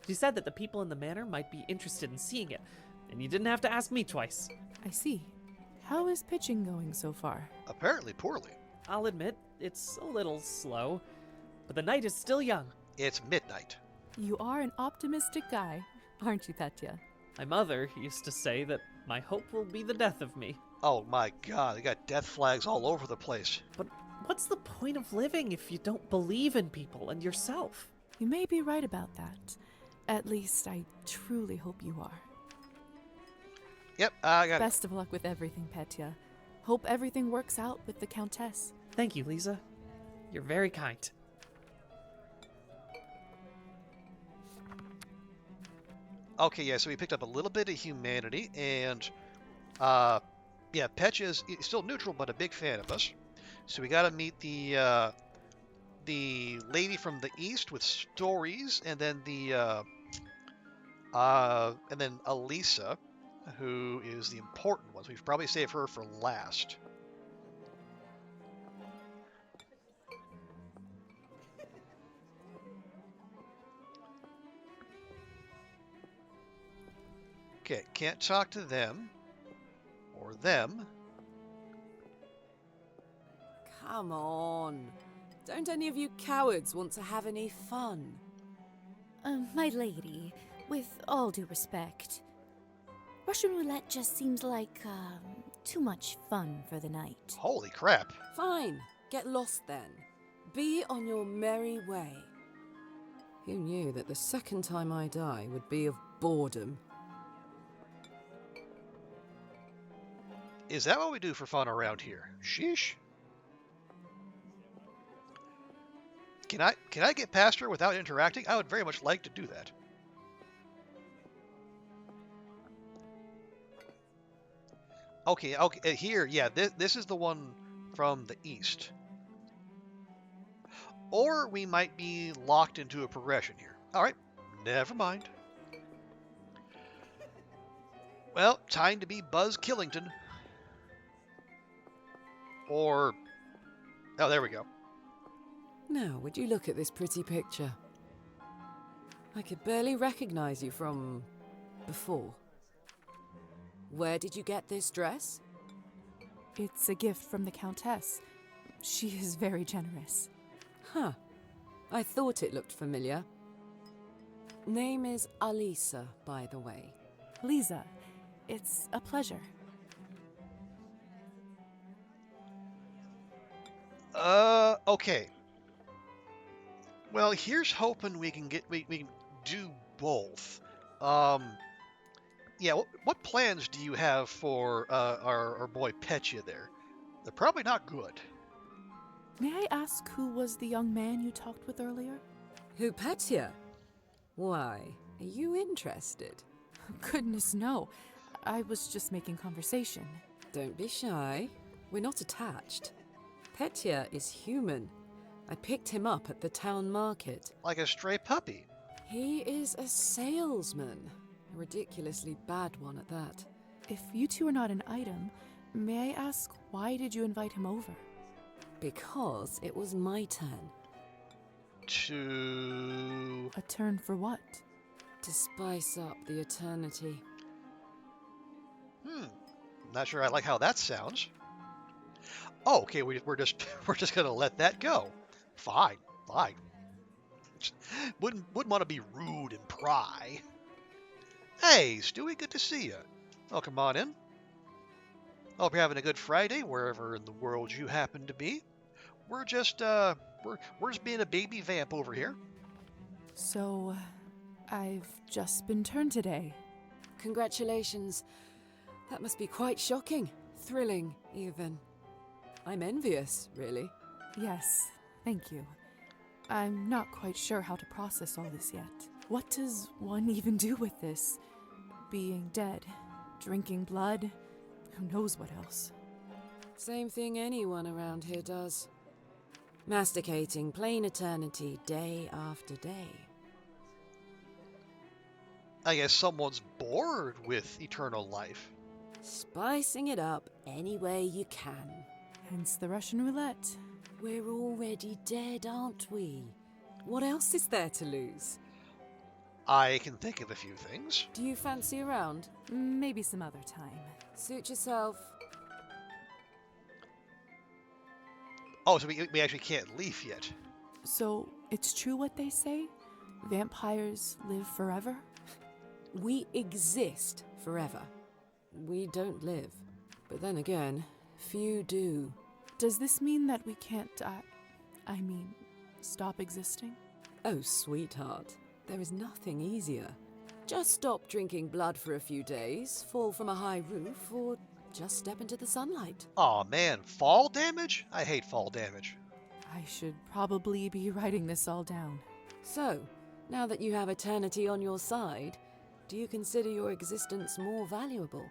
She said that the people in the manor might be interested in seeing it, and you didn't have to ask me twice. I see. How is pitching going so far? Apparently poorly. I'll admit, it's a little slow, but the night is still young. It's midnight. You are an optimistic guy, aren't you, Petya? My mother used to say that my hope will be the death of me. Oh my god, they got death flags all over the place. But what's the point of living if you don't believe in people and yourself? You may be right about that. At least I truly hope you are. Yep, I got Best of luck with everything, Petya. Hope everything works out with the Countess. Thank you, Lisa. You're very kind. Okay, yeah, so we picked up a little bit of humanity, and, yeah, Petya is still neutral, but a big fan of us. So we got to meet the lady from the east with stories, and then and then Elisa, who is the important one. So we should probably save her for last. Okay, can't talk to them or them. Come on. Don't any of you cowards want to have any fun? My lady, with all due respect, Russian roulette just seems like, too much fun for the night. Holy crap. Fine. Get lost then. Be on your merry way. Who knew that the second time I die would be of boredom? Is that what we do for fun around here? Sheesh. Can I get past her without interacting? I would very much like to do that. Okay, here, yeah, this is the one from the east. Or we might be locked into a progression here. Alright, never mind. Well, time to be Buzz Killington. Or... oh, there we go. Now, would you look at this pretty picture? I could barely recognize you from... before. Where did you get this dress? It's a gift from the Countess. She is very generous. Huh. I thought it looked familiar. Name is Alisa, by the way. Lisa, it's a pleasure. Okay. Well, here's hoping we can do both. Yeah, what plans do you have for our boy Petya there? They're probably not good. May I ask who was the young man you talked with earlier? Who, Petya? Why, are you interested? Goodness, no. I was just making conversation. Don't be shy. We're not attached. Petya is human, I picked him up at the town market. Like a stray puppy. He is a salesman. A ridiculously bad one at that. If you two are not an item, may I ask why did you invite him over? Because it was my turn. To... A turn for what? To spice up the eternity. Not sure I like how that sounds. Oh, okay, we're just gonna let that go. Fine. Wouldn't want to be rude and pry. Hey, Stewie, good to see you. Oh, come on in. Hope you're having a good Friday wherever in the world you happen to be. We're just being a baby vamp over here. So, I've just been turned today. Congratulations. That must be quite shocking. Thrilling, even. I'm envious, really. Yes, thank you. I'm not quite sure how to process all this yet. What does one even do with this? Being dead, drinking blood, who knows what else? Same thing anyone around here does. Masticating plain eternity day after day. I guess someone's bored with eternal life. Spicing it up any way you can. Hence the Russian roulette. We're already dead, aren't we? What else is there to lose? I can think of a few things. Do you fancy a round? Maybe some other time. Suit yourself. Oh, so we actually can't leave yet. So, it's true what they say? Vampires live forever? We exist forever. We don't live. But then again, few do. Does this mean that we can't, stop existing? Oh, sweetheart, there is nothing easier. Just stop drinking blood for a few days, fall from a high roof, or just step into the sunlight. Aw, man, fall damage? I hate fall damage. I should probably be writing this all down. So, now that you have eternity on your side, do you consider your existence more valuable?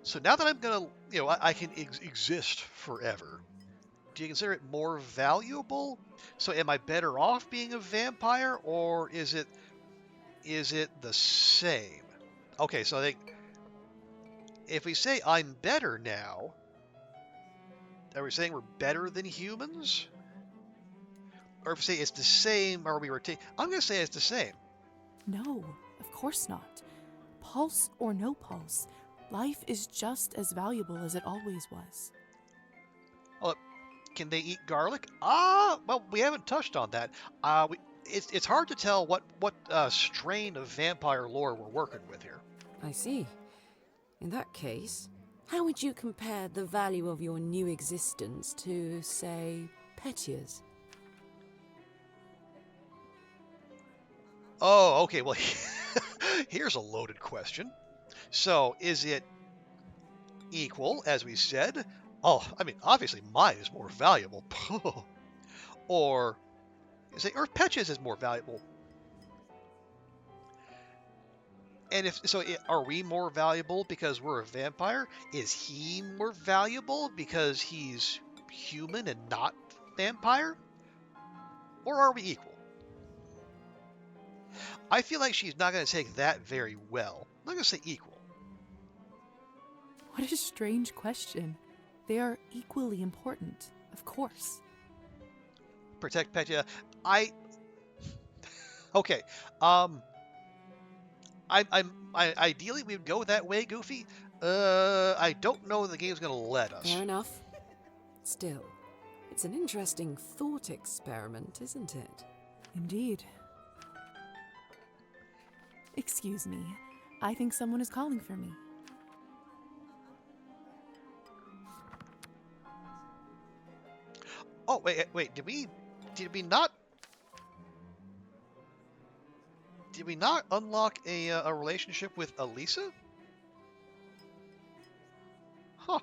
So now that I'm gonna, I can exist forever. Do you consider it more valuable? So am I better off being a vampire, or is it the same? Okay, so I think if we say I'm better now, are we saying we're better than humans? Or if we say it's the same, are we I'm going to say it's the same. No, of course not. Pulse or no pulse, life is just as valuable as it always was. Well, can they eat garlic? Well, we haven't touched on that. It's hard to tell what strain of vampire lore we're working with here. I see. In that case, how would you compare the value of your new existence to, say, Petya's? Oh, okay. Well, here's a loaded question. So, is it equal, as we said? Oh, obviously mine is more valuable. Or Petya's is more valuable? And if so, are we more valuable because we're a vampire? Is he more valuable because he's human and not vampire? Or are we equal? I feel like she's not going to take that very well. I'm not going to say equal. What a strange question. They are equally important, of course. Protect Petya. Okay. Ideally we would go that way, Goofy. I don't know the game's going to let us. Fair enough. Still, it's an interesting thought experiment, isn't it? Indeed. Excuse me. I think someone is calling for me. Oh, wait. Did we not unlock a relationship with Elisa? Huh.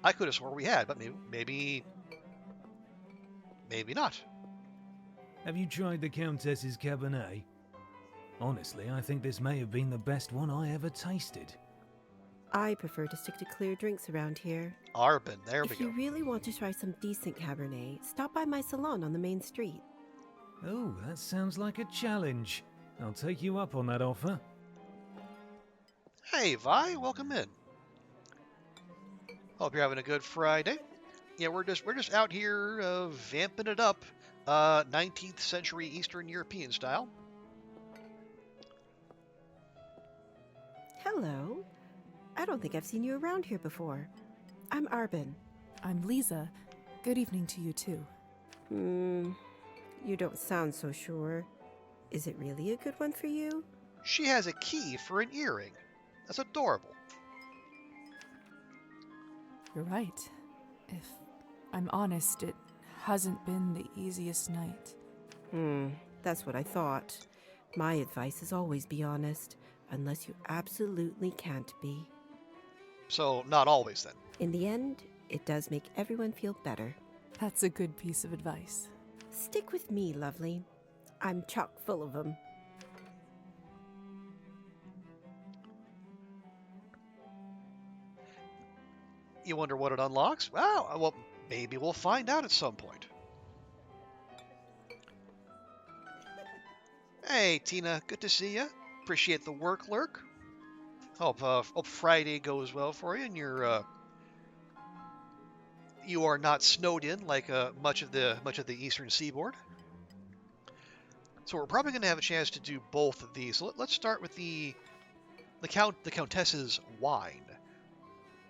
I could have sworn we had, but maybe not. Have you tried the Countess's Cabernet? Honestly, I think this may have been the best one I ever tasted. I prefer to stick to clear drinks around here. Arbin, there we If go. you really want to try some decent Cabernet, stop by my salon on the main street. Oh, that sounds like a challenge. I'll take you up on that offer. Hey, Vi, welcome in. Hope you're having a good Friday. Yeah, we're just out here vamping it up, 19th century Eastern European style. Hello. I don't think I've seen you around here before. I'm Arbin. I'm Lisa. Good evening to you, too. You don't sound so sure. Is it really a good one for you? She has a key for an earring. That's adorable. You're right. If I'm honest, it hasn't been the easiest night. That's what I thought. My advice is always be honest, unless you absolutely can't be. So, not always then. In the end, it does make everyone feel better. That's a good piece of advice. Stick with me, lovely. I'm chock full of them. You wonder what it unlocks? Well, maybe we'll find out at some point. Hey, Tina, good to see you. Appreciate the work lurk. Hope Friday goes well for you, and you are not snowed in like much of the eastern seaboard. So we're probably going to have a chance to do both of these. So let's start with the Countess's wine,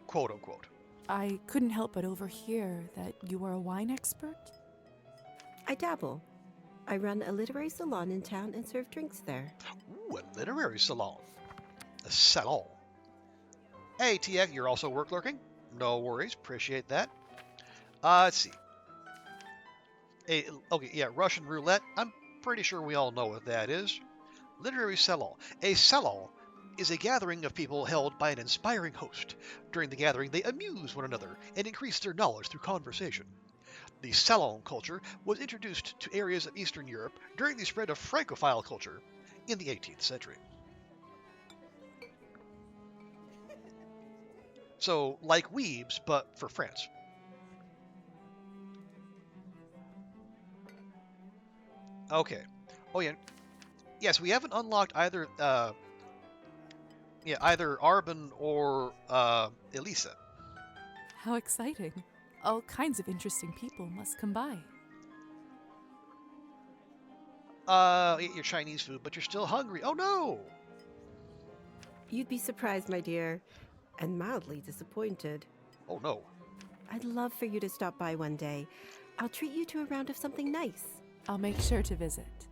quote unquote. I couldn't help but overhear that you are a wine expert? I dabble. I run a literary salon in town and serve drinks there. Ooh, a literary salon. A salon. Hey, TF, you're also work lurking? No worries, appreciate that. Let's see. Okay, yeah, Russian roulette. I'm pretty sure we all know what that is. Literary salon. A salon is a gathering of people held by an inspiring host. During the gathering, they amuse one another and increase their knowledge through conversation. The salon culture was introduced to areas of Eastern Europe during the spread of Francophile culture in the 18th century. So, like Weebs, but for France. Okay. Oh yeah. Yes, we haven't unlocked either either Arbin or Elisa. How exciting. All kinds of interesting people must come by. Eat your Chinese food, but you're still hungry. Oh no! You'd be surprised, my dear, and mildly disappointed. Oh no. I'd love for you to stop by one day. I'll treat you to a round of something nice. I'll make sure to visit.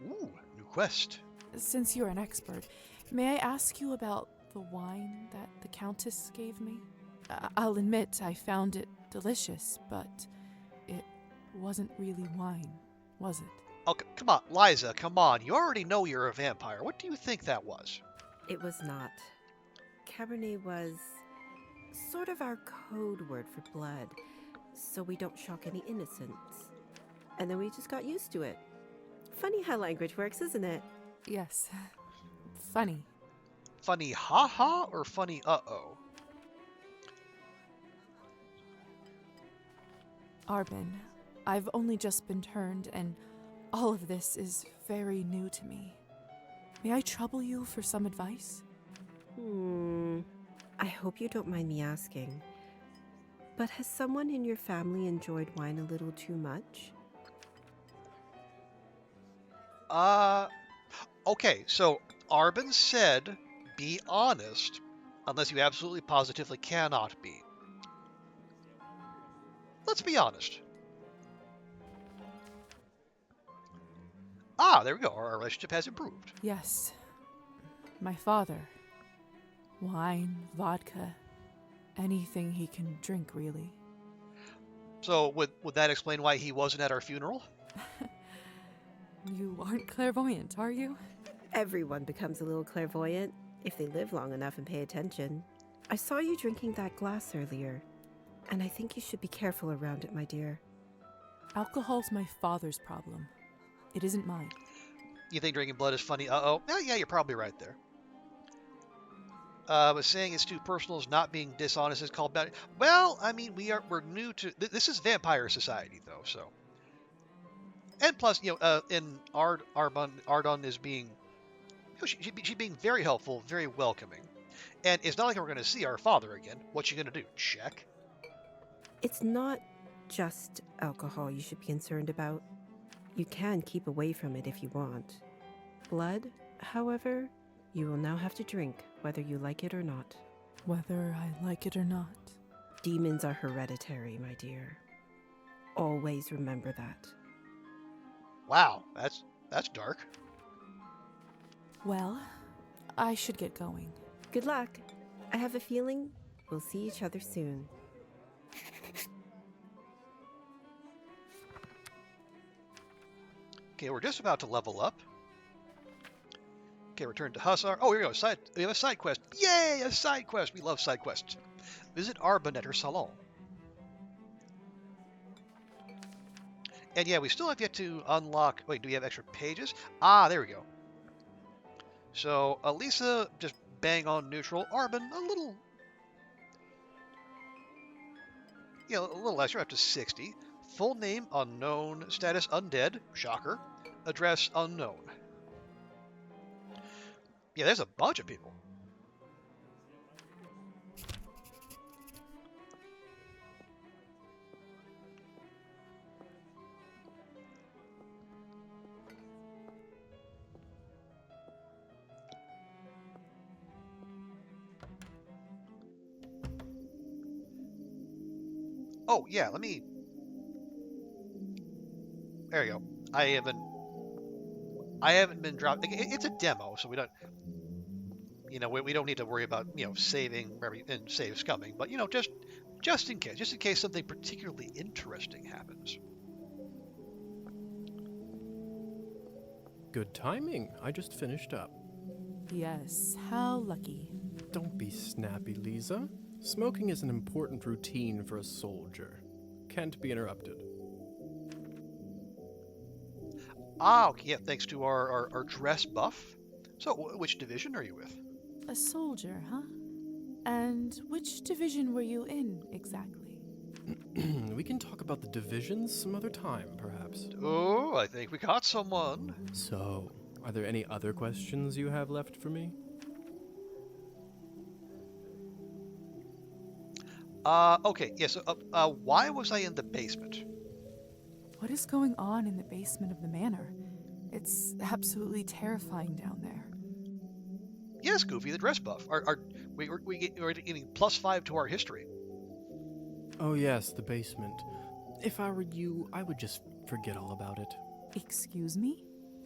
Ooh, new quest. Since you're an expert, may I ask you about the wine that the Countess gave me? I'll admit I found it delicious, but it wasn't really wine, was it? Oh, come on, Liza, come on. You already know you're a vampire. What do you think that was? It was not. Cabernet was sort of our code word for blood, so we don't shock any innocents. And then we just got used to it. Funny how language works, isn't it? Yes. Funny. Funny ha-ha or funny uh-oh? Arbin, I've only just been turned, and all of this is very new to me. May I trouble you for some advice? I hope you don't mind me asking, but has someone in your family enjoyed wine a little too much? Okay, so Arbin said, be honest, unless you absolutely positively cannot be. Let's be honest. There we go. Our relationship has improved. Yes. My father. Wine, vodka, anything he can drink, really. So would that explain why he wasn't at our funeral? You aren't clairvoyant, are you? Everyone becomes a little clairvoyant if they live long enough and pay attention. I saw you drinking that glass earlier, and I think you should be careful around it, my dear. Alcohol's my father's problem. It isn't mine. You think drinking blood is funny? Uh-oh. Yeah, you're probably right there. But saying it's too personal is not being dishonest is called bad. Well, I mean, we're new to this is vampire society though, so. And plus, in Ardon is being, she's being very helpful, very welcoming, and it's not like we're going to see our father again. What's she going to do? Check. It's not just alcohol you should be concerned about. You can keep away from it if you want. Blood, however, you will now have to drink, whether you like it or not. Whether I like it or not. Demons are hereditary, my dear. Always remember that. Wow, that's dark. Well, I should get going. Good luck. I have a feeling we'll see each other soon. Okay, we're just about to level up. Okay, return to Hussar. Oh, here we go. We have a side quest. Yay, a side quest. We love side quests. Visit Arbon at her salon. And yeah, we still have yet to unlock... Wait, do we have extra pages? Ah, there we go. So, Elisa, just bang on neutral. Arbon, a little... Yeah, a little extra, up to 60. Full name, unknown. Status, undead. Shocker. Address, unknown. Yeah, there's a bunch of people. Oh, yeah, let me... There you go. I haven't been dropped. It's a demo, so we don't... we don't need to worry about, saving and saves coming. But, just in case something particularly interesting happens. Good timing. I just finished up. Yes, how lucky. Don't be snappy, Lisa. Smoking is an important routine for a soldier. Can't be interrupted. Ah, okay, yeah, thanks to our dress buff. So, which division are you with? A soldier, huh? And which division were you in, exactly? We can talk about the divisions some other time, perhaps. Oh, I think we got someone. So, are there any other questions you have left for me? Okay, yeah, so, why was I in the basement? What is going on in the basement of the manor? It's absolutely terrifying down there. Yes, Goofy, the dress buff. We're getting +5 to our history. Oh yes, the basement. If I were you, I would just forget all about it. Excuse me?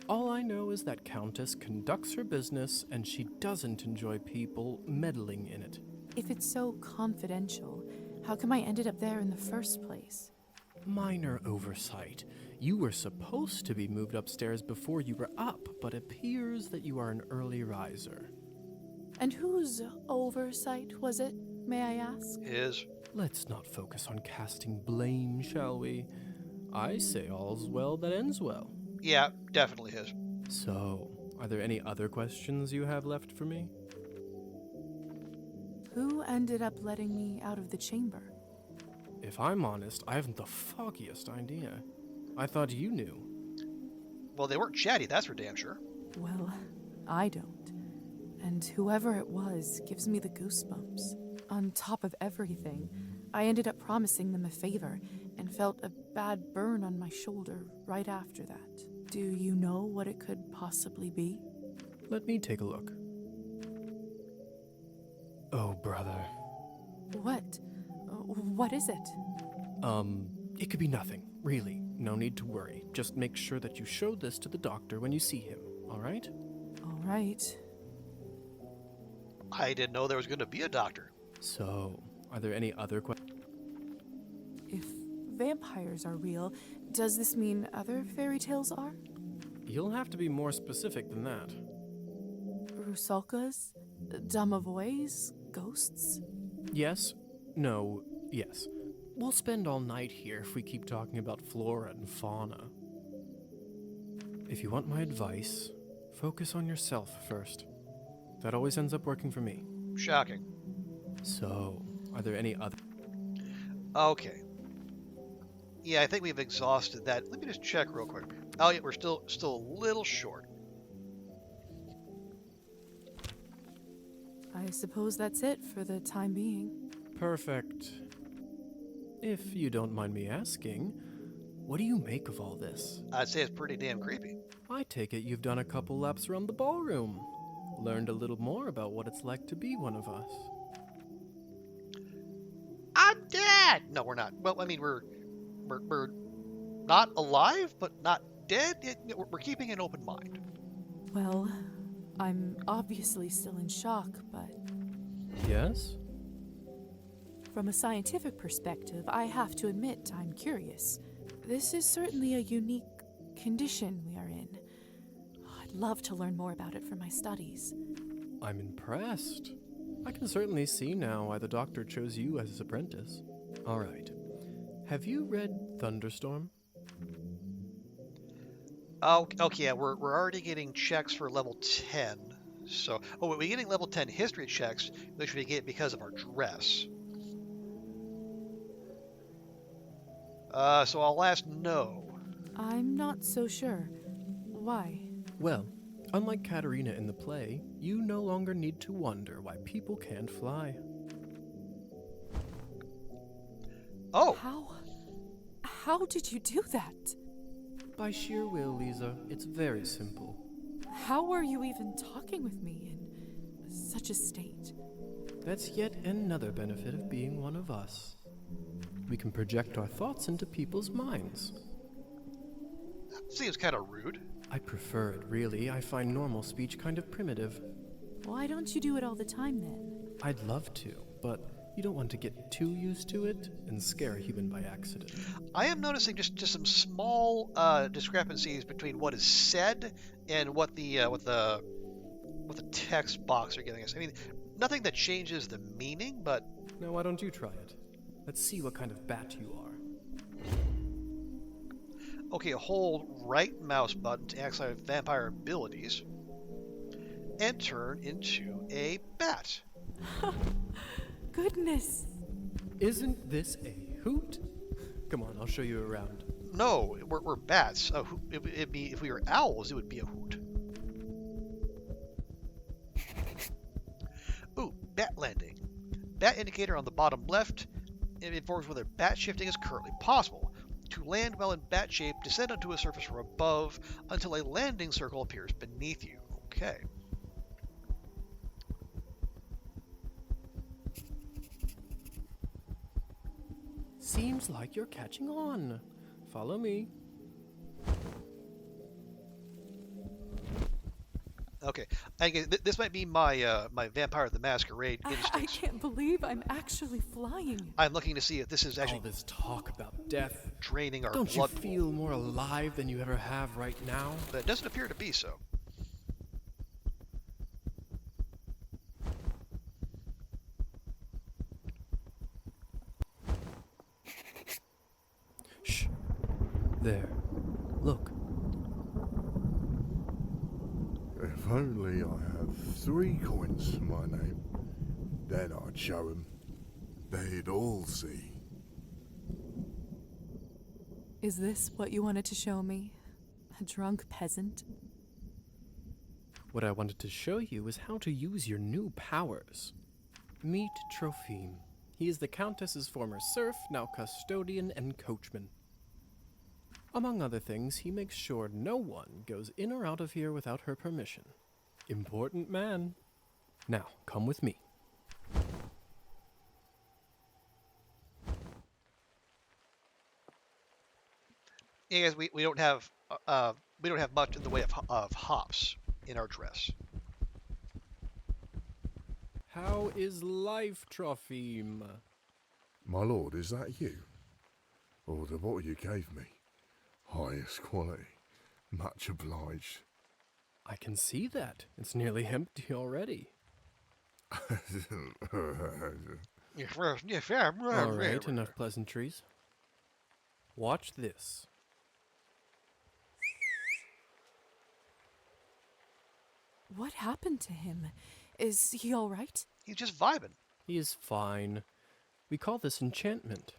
All I know is that Countess conducts her business and she doesn't enjoy people meddling in it. If it's so confidential, how come I ended up there in the first place? Minor oversight. You were supposed to be moved upstairs before you were up, but appears that you are an early riser. And whose oversight was it, may I ask? His. Let's not focus on casting blame, shall we? I say all's well that ends well. Yeah, definitely his. So, are there any other questions you have left for me? Who ended up letting me out of the chamber? If I'm honest, I haven't the foggiest idea. I thought you knew. Well, they weren't chatty, that's for damn sure. Well, I don't. And whoever it was gives me the goosebumps. On top of everything, I ended up promising them a favor and felt a bad burn on my shoulder right after that. Do you know what it could possibly be? Let me take a look. Oh, brother. What? What is it? It could be nothing, really. No need to worry. Just make sure that you show this to the doctor when you see him, all right? All right. I didn't know there was going to be a doctor. So, are there any other questions? If vampires are real, does this mean other fairy tales are? You'll have to be more specific than that. Rusalkas? Domovoys? Ghosts? Yes. No. Yes. We'll spend all night here if we keep talking about flora and fauna. If you want my advice, focus on yourself first. That always ends up working for me. Shocking. So, are there any other... Okay. Yeah, I think we've exhausted that. Let me just check real quick. Oh yeah, we're still a little short. I suppose that's it for the time being. Perfect. If you don't mind me asking, what do you make of all this? I'd say it's pretty damn creepy. I take it you've done a couple laps around the ballroom. Learned a little more about what it's like to be one of us. I'm dead! No, we're not. Well, I mean, we're not alive, but not dead. We're keeping an open mind. Well, I'm obviously still in shock, but Yes? from a scientific perspective, I have to admit I'm curious. This is certainly a unique condition we are in. I'd love to learn more about it for my studies. I'm impressed. I can certainly see now why the doctor chose you as his apprentice. All right. Have you read Thunderstorm? Oh, okay, yeah, we're already getting checks for level 10. So, we're getting level 10 history checks, which we get because of our dress. So I'll ask no. I'm not so sure. Why? Well, unlike Katerina in the play, you no longer need to wonder why people can't fly. Oh! How did you do that? By sheer will, Lisa. It's very simple. How are you even talking with me in such a state? That's yet another benefit of being one of us. We can project our thoughts into people's minds. Seems kind of rude. I prefer it, really. I find normal speech kind of primitive. Why don't you do it all the time then? I'd love to, but you don't want to get too used to it and scare a human by accident. I am noticing just some small discrepancies between what is said and what the text box are giving us. I mean, nothing that changes the meaning, but... Now, why don't you try it? Let's see what kind of bat you are. Okay, hold right mouse button to exercise vampire abilities and turn into a bat. Goodness! Isn't this a hoot? Come on, I'll show you around. No, we're bats. It'd be, if we were owls, it would be a hoot. Ooh, bat landing. Bat indicator on the bottom left. It informs whether bat shifting is currently possible. To land while in bat shape, descend onto a surface from above until a landing circle appears beneath you. Okay. Seems like you're catching on. Follow me. Okay. This might be my my Vampire the Masquerade instincts. I can't believe I'm actually flying. I'm looking to see if this is actually all this talk about death draining our Don't blood you feel more alive than you ever have right now? But it doesn't appear to be so. Shh. There. Look. If only I have 3 coins to my name, then I'd show 'em. They'd all see. Is this what you wanted to show me? A drunk peasant? What I wanted to show you is how to use your new powers. Meet Trophime. He is the Countess's former serf, now custodian and coachman. Among other things, he makes sure no one goes in or out of here without her permission. Important man. Now, come with me. Yeah, guys, we don't have much in the way of hops in our dress. How is life, Trophime? My lord, is that you? Or the bottle you gave me? Highest quality. Much obliged. I can see that. It's nearly empty already. All right, enough pleasantries. Watch this. What happened to him? Is he all right? He's just vibing. He is fine. We call this enchantment.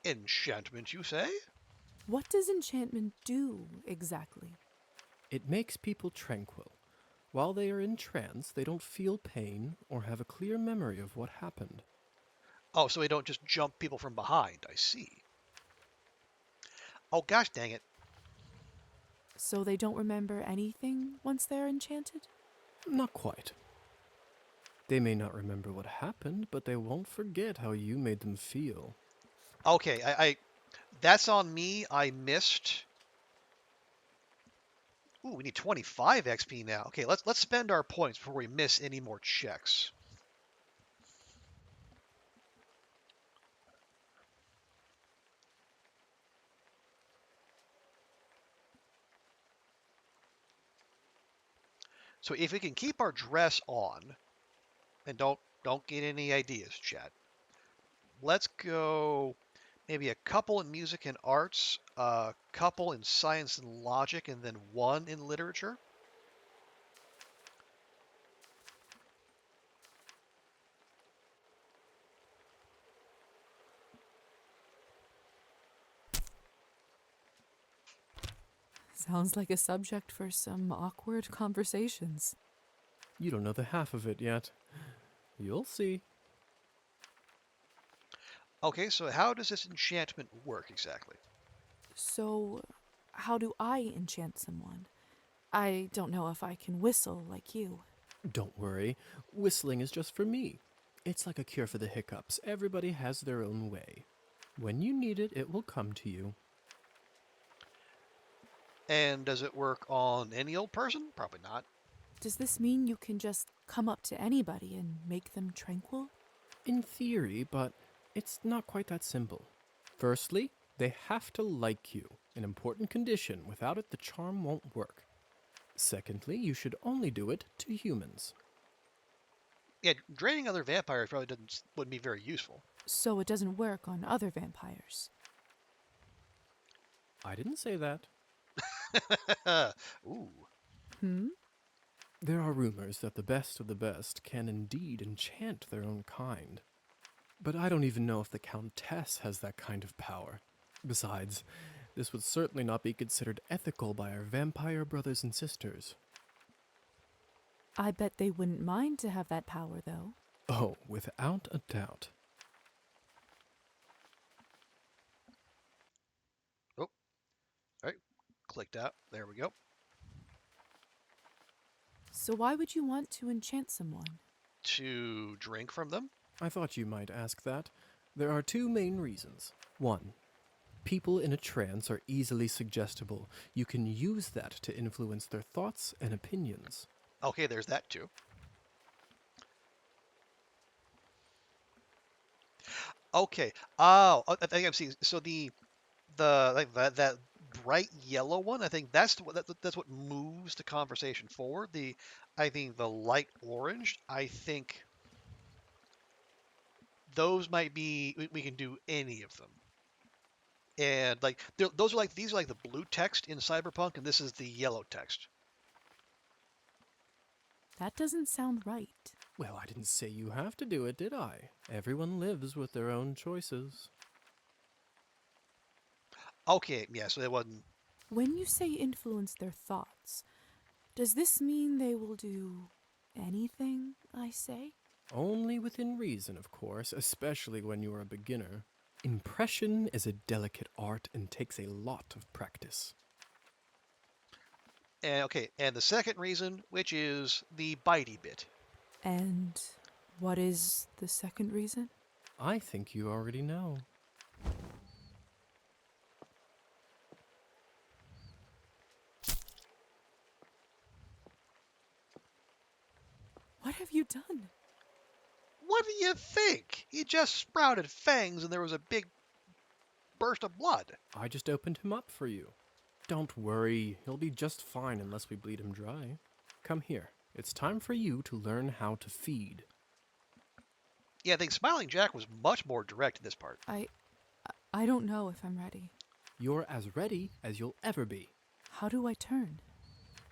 Enchantment, you say? What does enchantment do, exactly? It makes people tranquil. While they are in trance, they don't feel pain or have a clear memory of what happened. Oh, so we don't just jump people from behind. I see. Oh, gosh dang it. So they don't remember anything once they're enchanted? Not quite. They may not remember what happened, but they won't forget how you made them feel. Okay, I that's on me. I missed. Ooh, we need 25 XP now. Okay, let's spend our points before we miss any more checks. So if we can keep our dress on, and don't get any ideas, chat. Let's go maybe a couple in music and arts, a couple in science and logic, and then one in literature. Sounds like a subject for some awkward conversations. You don't know the half of it yet. You'll see. Okay, so how does this enchantment work exactly? So, how do I enchant someone? I don't know if I can whistle like you. Don't worry. Whistling is just for me. It's like a cure for the hiccups. Everybody has their own way. When you need it, it will come to you. And does it work on any old person? Probably not. Does this mean you can just come up to anybody and make them tranquil? In theory, but it's not quite that simple. Firstly, they have to like you, an important condition. Without it, the charm won't work. Secondly, you should only do it to humans. Yeah, draining other vampires probably wouldn't be very useful. So it doesn't work on other vampires. I didn't say that. Ooh. There are rumors that the best of the best can indeed enchant their own kind. But I don't even know if the Countess has that kind of power. Besides, this would certainly not be considered ethical by our vampire brothers and sisters. I bet they wouldn't mind to have that power, though. Oh, without a doubt. Oh, all right. Clicked out. There we go. So why would you want to enchant someone? To drink from them? I thought you might ask that. There are two main reasons. One, people in a trance are easily suggestible. You can use that to influence their thoughts and opinions. Okay, there's that too. Okay. Oh, I think I'm seeing. So the like that bright yellow one. I think that's what moves the conversation forward. I think the light orange. I think those might be. We can do any of them. And like these are like the blue text in Cyberpunk, and this is the yellow text. That doesn't sound right. Well, I didn't say you have to do it, did I? Everyone lives with their own choices. Okay, yeah, so it wasn't. When you say influence their thoughts, does this mean they will do anything I say? Only within reason, of course, especially when you are a beginner. Impression is a delicate art and takes a lot of practice. And okay, and the second reason, which is the bitey bit. And what is the second reason? I think you already know. What have you done? What do you think? He just sprouted fangs and there was a big burst of blood. I just opened him up for you. Don't worry, he'll be just fine unless we bleed him dry. Come here. It's time for you to learn how to feed. Yeah, I think Smiling Jack was much more direct in this part. I don't know if I'm ready. You're as ready as you'll ever be. How do I turn?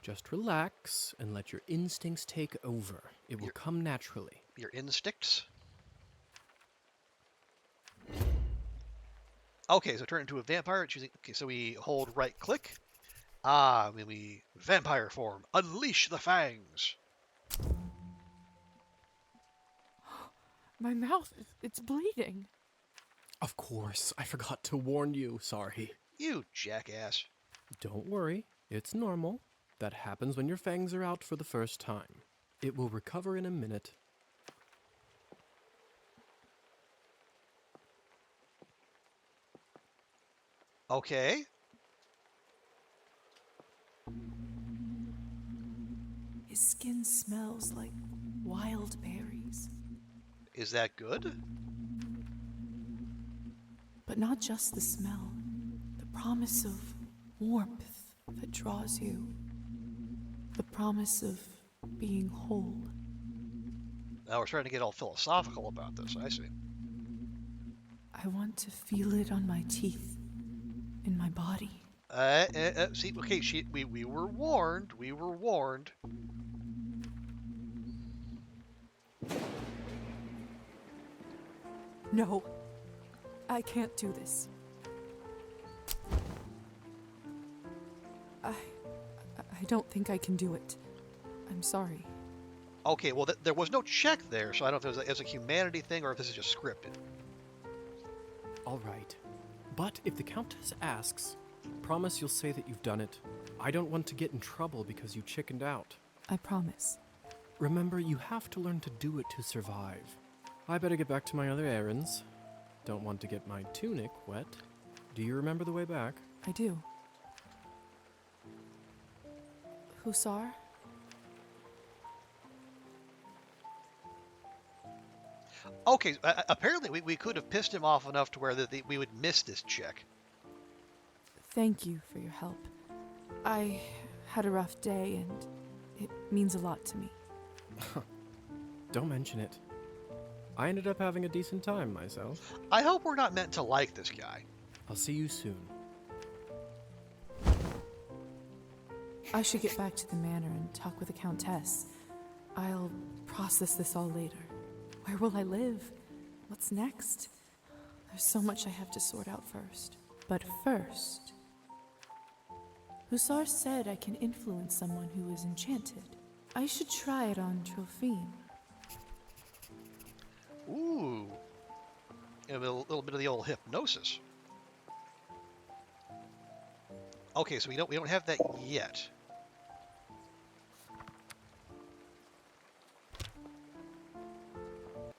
Just relax and let your instincts take over. It will come naturally. Your instincts? Okay, so turn into a vampire. Choosing. Okay, so we hold right click. When we vampire form, unleash the fangs. My mouth, it's bleeding. Of course, I forgot to warn you. Sorry. You jackass. Don't worry, it's normal. That happens when your fangs are out for the first time. It will recover in a minute. Okay. His skin smells like wild berries. Is that good? But not just the smell. The promise of warmth that draws you. The promise of being whole. Now we're starting to get all philosophical about this. I see. I want to feel it on my teeth, in my body. See, okay, we were warned. We were warned. No, I can't do this. I don't think I can do it. I'm sorry. Okay, well, there was no check there, so I don't know if it was a humanity thing or if this is just scripted. All right. But if the Countess asks, promise you'll say that you've done it. I don't want to get in trouble because you chickened out. I promise. Remember, you have to learn to do it to survive. I better get back to my other errands. Don't want to get my tunic wet. Do you remember the way back? I do. Hussar? Okay, apparently we could have pissed him off enough to where we would miss this check. Thank you for your help. I had a rough day and it means a lot to me. Don't mention it. I ended up having a decent time myself. I hope we're not meant to like this guy. I'll see you soon. I should get back to the manor and talk with the Countess. I'll process this all later. Where will I live? What's next? There's so much I have to sort out first. But first, Hussar said I can influence someone who is enchanted. I should try it on Trophine. Ooh. A little bit of the old hypnosis. Okay, so we don't have that yet.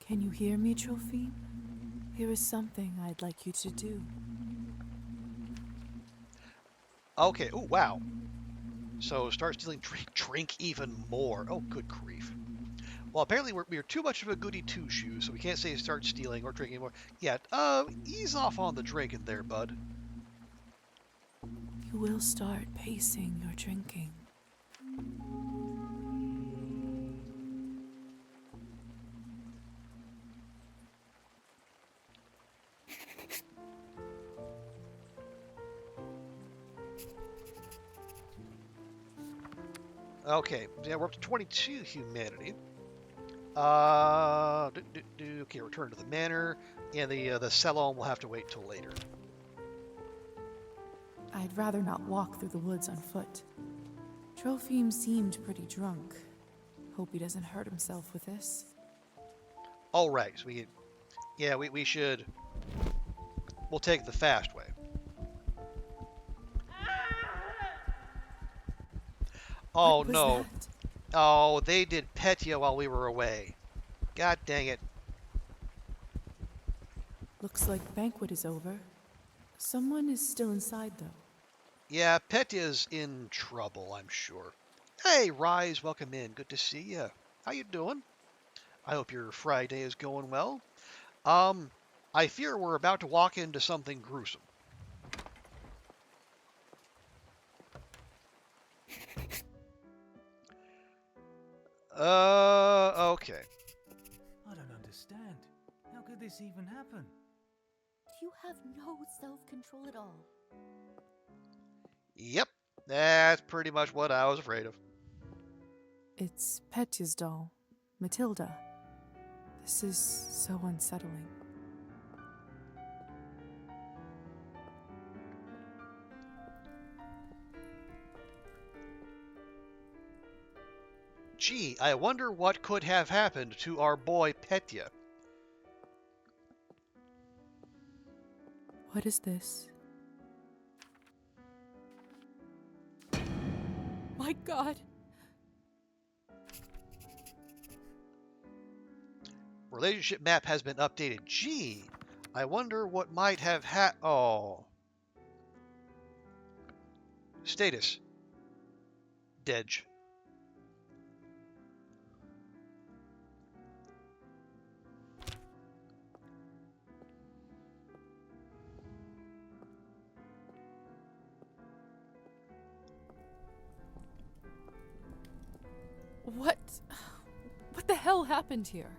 Can you hear me, Trophine? Here is something I'd like you to do. Okay, oh wow. So start stealing, drink even more. Oh, good grief. Well, apparently we're too much of a goody two-shoes, so we can't say start stealing or drinking more. Yeah, ease off on the drinking there, bud. You will start pacing your drinking. Okay, yeah, we're up to 22 humanity. Okay, return to the manor, and the salon will have to wait till later. I'd rather not walk through the woods on foot. Trophime seemed pretty drunk. Hope he doesn't hurt himself with this. All right, so we should. We'll take the fast way. Oh no! That? Oh, they did Petya while we were away. God dang it! Looks like banquet is over. Someone is still inside, though. Yeah, Petya's in trouble, I'm sure. Hey, Rise, welcome in. Good to see you. How you doing? I hope your Friday is going well. I fear we're about to walk into something gruesome. Okay. I don't understand. How could this even happen? You have no self-control at all. Yep, That's pretty much what I was afraid of. It's Petya's doll, Matilda. This is so unsettling. Gee, I wonder what could have happened to our boy Petya. What is this? My God! Relationship map has been updated. Gee, I wonder what might have Oh. Status. Dej. What the hell happened here?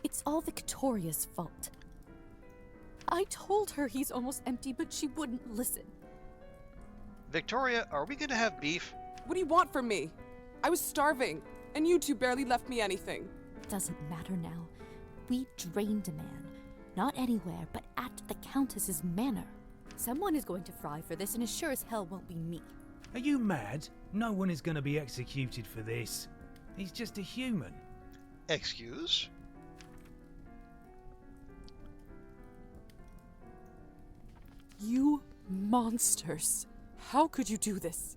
It's all Victoria's fault. I told her he's almost empty, but she wouldn't listen. Victoria, are we gonna have beef? What do you want from me? I was starving, and you two barely left me anything. Doesn't matter now. We drained a man. Not anywhere, but at the Countess's manor. Someone is going to fry for this, and it sure as hell won't be me. Are you mad? No one is going to be executed for this. He's just a human. Excuse? You monsters. How could you do this?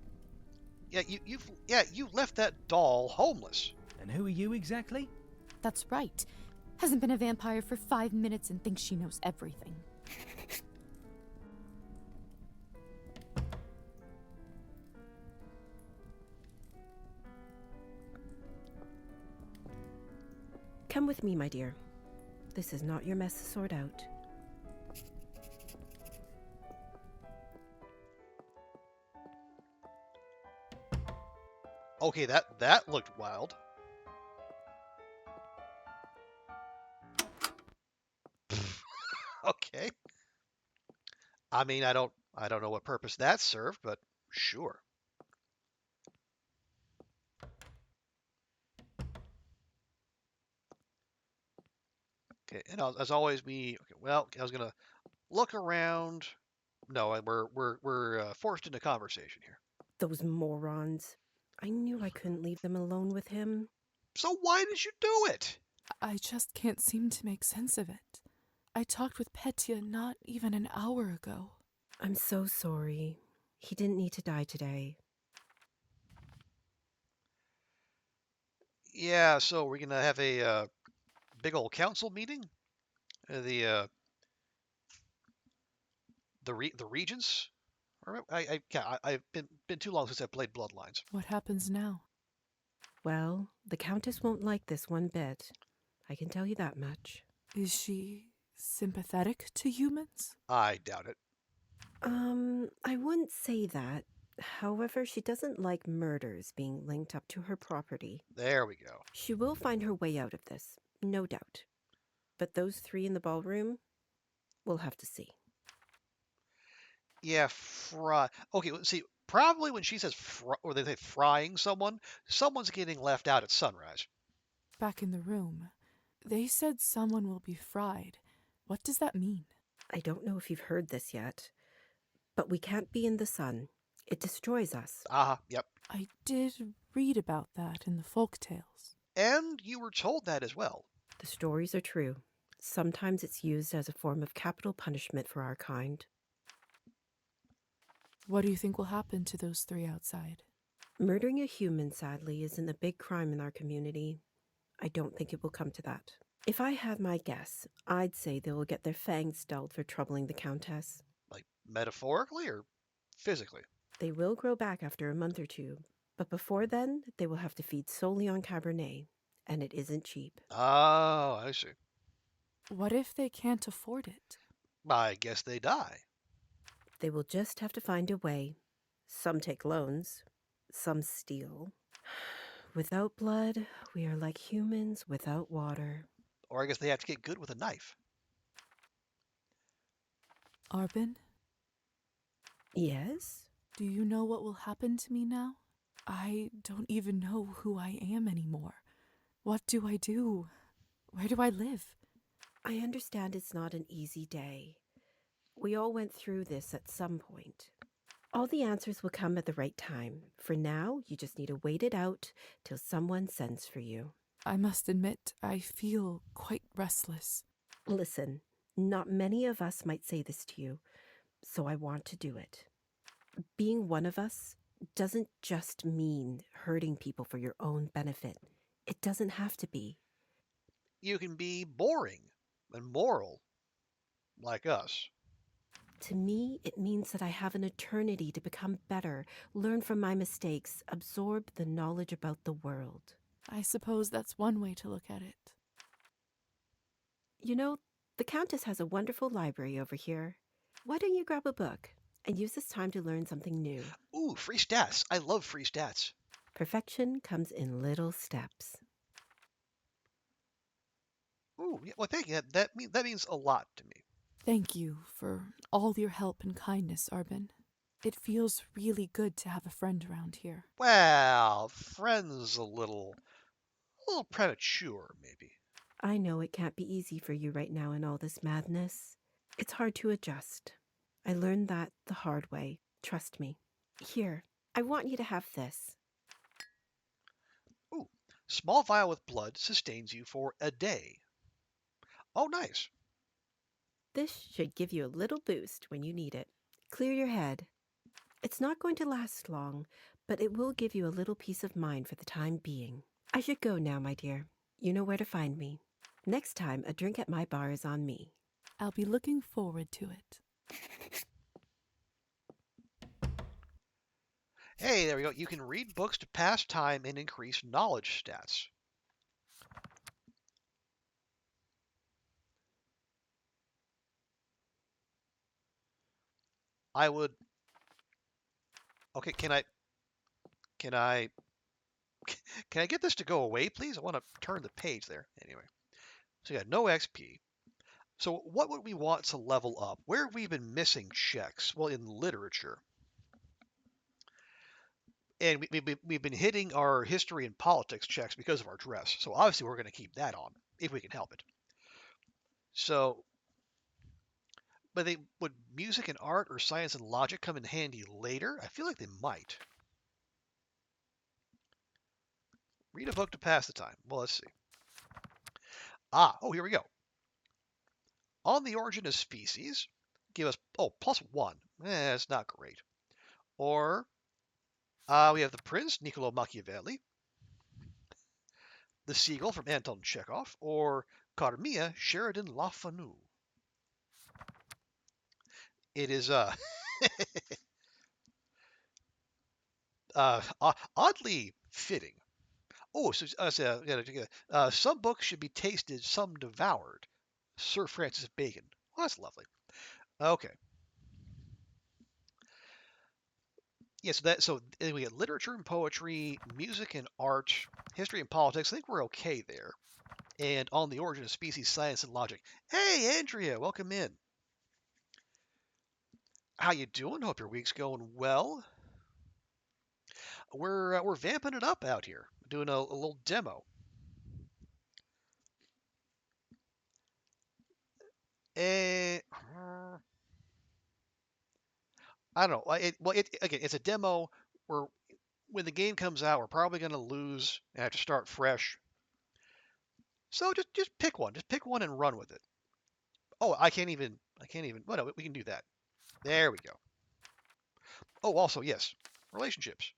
Yeah, you left that doll homeless. And who are you exactly? That's right. Hasn't been a vampire for 5 minutes and thinks she knows everything. Come with me, my dear. This is not your mess to sort out. Okay, that looked wild. Okay. I mean, I don't know what purpose that served, but sure. Okay, and as always, okay, well, I was gonna look around. No, we're forced into conversation here. Those morons. I knew I couldn't leave them alone with him. So why did you do it? I just can't seem to make sense of it. I talked with Petya not even an hour ago. I'm so sorry. He didn't need to die today. Yeah, so we're gonna have a big old council meeting. The regents. I've been too long since I played Bloodlines. What happens now? Well, the Countess won't like this one bit. I can tell you that much. Is she sympathetic to humans? I doubt it. I wouldn't say that. However, she doesn't like murders being linked up to her property. There we go. She will find her way out of this, no doubt. But those three in the ballroom, we'll have to see. Yeah, okay, see, probably when she says or they say frying someone, someone's getting left out at sunrise. Back in the room, they said someone will be fried. What does that mean? I don't know if you've heard this yet, but we can't be in the sun. It destroys us. Yep. I did read about that in the folk tales. And you were told that as well. The stories are true. Sometimes it's used as a form of capital punishment for our kind. What do you think will happen to those three outside? Murdering a human, sadly, isn't a big crime in our community. I don't think it will come to that. If I had my guess, I'd say they will get their fangs dulled for troubling the Countess. Like metaphorically or physically? They will grow back after a month or two, but before then, they will have to feed solely on Cabernet, and it isn't cheap. Oh, I see. What if they can't afford it? I guess they die. They will just have to find a way. Some take loans, some steal. Without blood, we are like humans without water. Or I guess they have to get good with a knife. Arbin? Yes? Do you know what will happen to me now? I don't even know who I am anymore. What do I do? Where do I live? I understand it's not an easy day. We all went through this at some point. All the answers will come at the right time. For now, you just need to wait it out till someone sends for you. I must admit, I feel quite restless. Listen, not many of us might say this to you, so I want to do it. Being one of us doesn't just mean hurting people for your own benefit. It doesn't have to be. You can be boring and moral, like us. To me, it means that I have an eternity to become better, learn from my mistakes, absorb the knowledge about the world. I suppose that's one way to look at it. You know, the Countess has a wonderful library over here. Why don't you grab a book and use this time to learn something new? Ooh, free stats. I love free stats. Perfection comes in little steps. Ooh, yeah, well, thank you. That means a lot to me. Thank you for all your help and kindness, Arbin. It feels really good to have a friend around here. Well, friend's a little premature, maybe. I know it can't be easy for you right now in all this madness. It's hard to adjust. I learned that the hard way. Trust me. Here, I want you to have this. Ooh, small vial with blood sustains you for a day. Oh, nice. This should give you a little boost when you need it. Clear your head. It's not going to last long, but it will give you a little peace of mind for the time being. I should go now, my dear. You know where to find me. Next time, a drink at my bar is on me. I'll be looking forward to it. Hey, there we go. You can read books to pass time and increase knowledge stats. I would... Okay, can I get this to go away, please? I want to turn the page there. Anyway, so yeah, no XP. So what would we want to level up? Where have we been missing checks? Well, in literature. And we've been hitting our history and politics checks because of our dress. So obviously we're going to keep that on, if we can help it. So, but would music and art or science and logic come in handy later? I feel like they might. Read a book to pass the time. Well, let's see. Oh, here we go. On the origin of species, give us, +1. It's not great. Or, we have The Prince, Niccolo Machiavelli. The Seagull from Anton Chekhov. Or Carmilla, Sheridan Le Fanu. It is, oddly fitting. Oh, some books should be tasted, some devoured. Sir Francis Bacon. Well, that's lovely. Okay. Yeah, so we get literature and poetry, music and art, history and politics. I think we're okay there. And on the origin of species, science and logic. Hey, Andrea, welcome in. How you doing? Hope your week's going well. We're vamping it up out here, doing a little demo. I don't know. Again, it's a demo. When the game comes out, we're probably going to lose and have to start fresh. So just pick one. Just pick one and run with it. Oh, I can't even. Well, no, we can do that. There we go. Oh, also yes, relationships.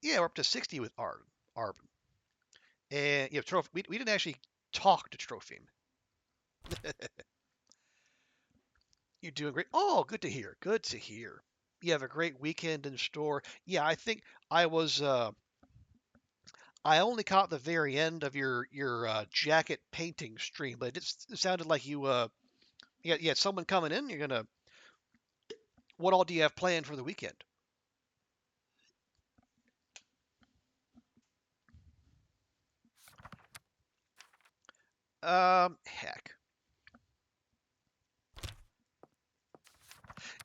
Yeah, we're up to 60 with Arvin. And Trophy. We didn't actually talk to Trophime. You're doing great. Oh, good to hear. Good to hear. You have a great weekend in store. Yeah, I think I was. I only caught the very end of your jacket painting stream, but it sounded like you had someone coming in. You're gonna. What all do you have planned for the weekend? Heck.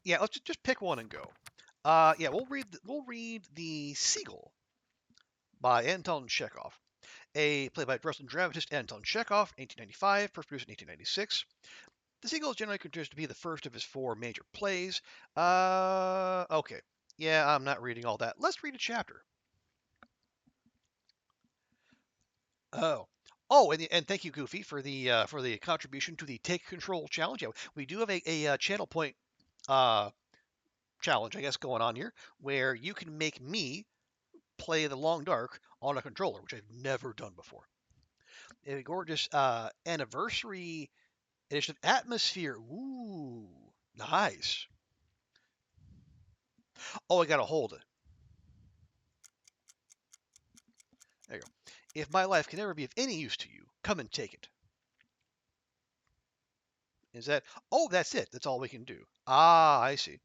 Yeah, let's just pick one and go. Yeah, we'll read the Seagull by Anton Chekhov. A play by Russian dramatist Anton Chekhov, 1895, first produced in 1896. The Seagull is generally considered to be the first of his 4 major plays. Okay. Yeah, I'm not reading all that. Let's read a chapter. Oh. Oh, and thank you, Goofy, for the contribution to the Take Control challenge. Yeah, we do have a channel point challenge, I guess, going on here, where you can make me play the Long Dark on a controller, which I've never done before. A gorgeous anniversary edition of Atmosphere. Ooh, nice. Oh, I gotta hold it. There you go. If my life can ever be of any use to you, come and take it. Is that? Oh, that's it. That's all we can do. Ah, I see.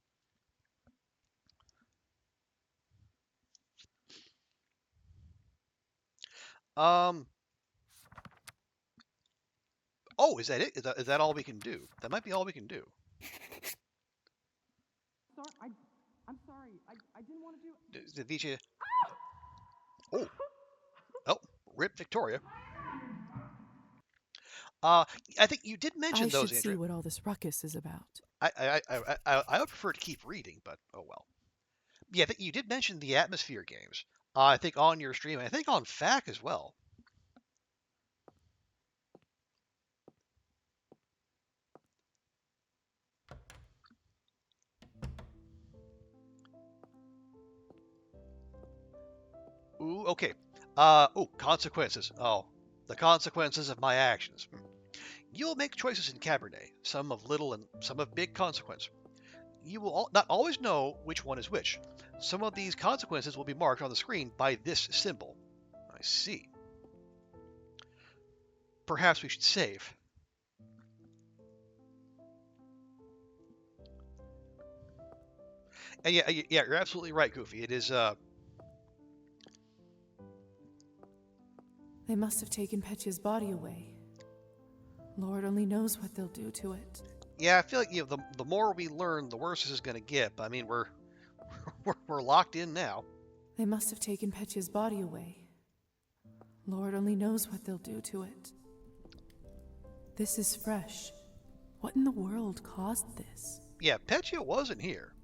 Um. Oh, is that it? Is that all we can do? That might be all we can do. I'm sorry. I didn't want to do. Did Vici? Oh. Oh. Rip Victoria. I think you did mention I those, should Andrea. see what all this ruckus is about. I would prefer to keep reading, but oh well. Yeah, I think you did mention the Atmosphere games. I think on your stream, and I think on FAQ as well. Ooh, okay. Consequences. Oh, the consequences of my actions. You'll make choices in Cabernet, some of little and some of big consequence. You will not always know which one is which. Some of these consequences will be marked on the screen by this symbol. I see. Perhaps we should save. And yeah, you're absolutely right, Goofy. It is, They must have taken Petya's body away. Lord only knows what they'll do to it. Yeah, I feel like the more we learn, the worse this is going to get. But I mean, we're locked in now. They must have taken Petya's body away. Lord only knows what they'll do to it. This is fresh. What in the world caused this? Yeah, Petya wasn't here.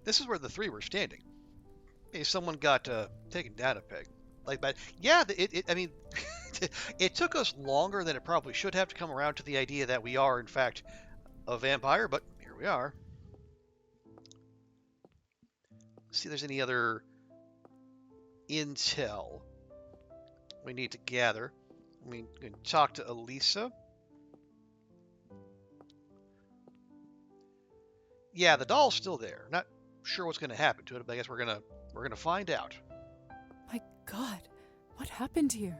This is where the 3 were standing. Hey, someone got taken down a peg. Like that. Yeah, I mean, it took us longer than it probably should have to come around to the idea that we are, in fact, a vampire, but here we are. Let's see if there's any other intel we need to gather. We can talk to Elisa. Yeah, the doll's still there. Not sure what's going to happen to it, but I guess we're gonna find out. My God, what happened here?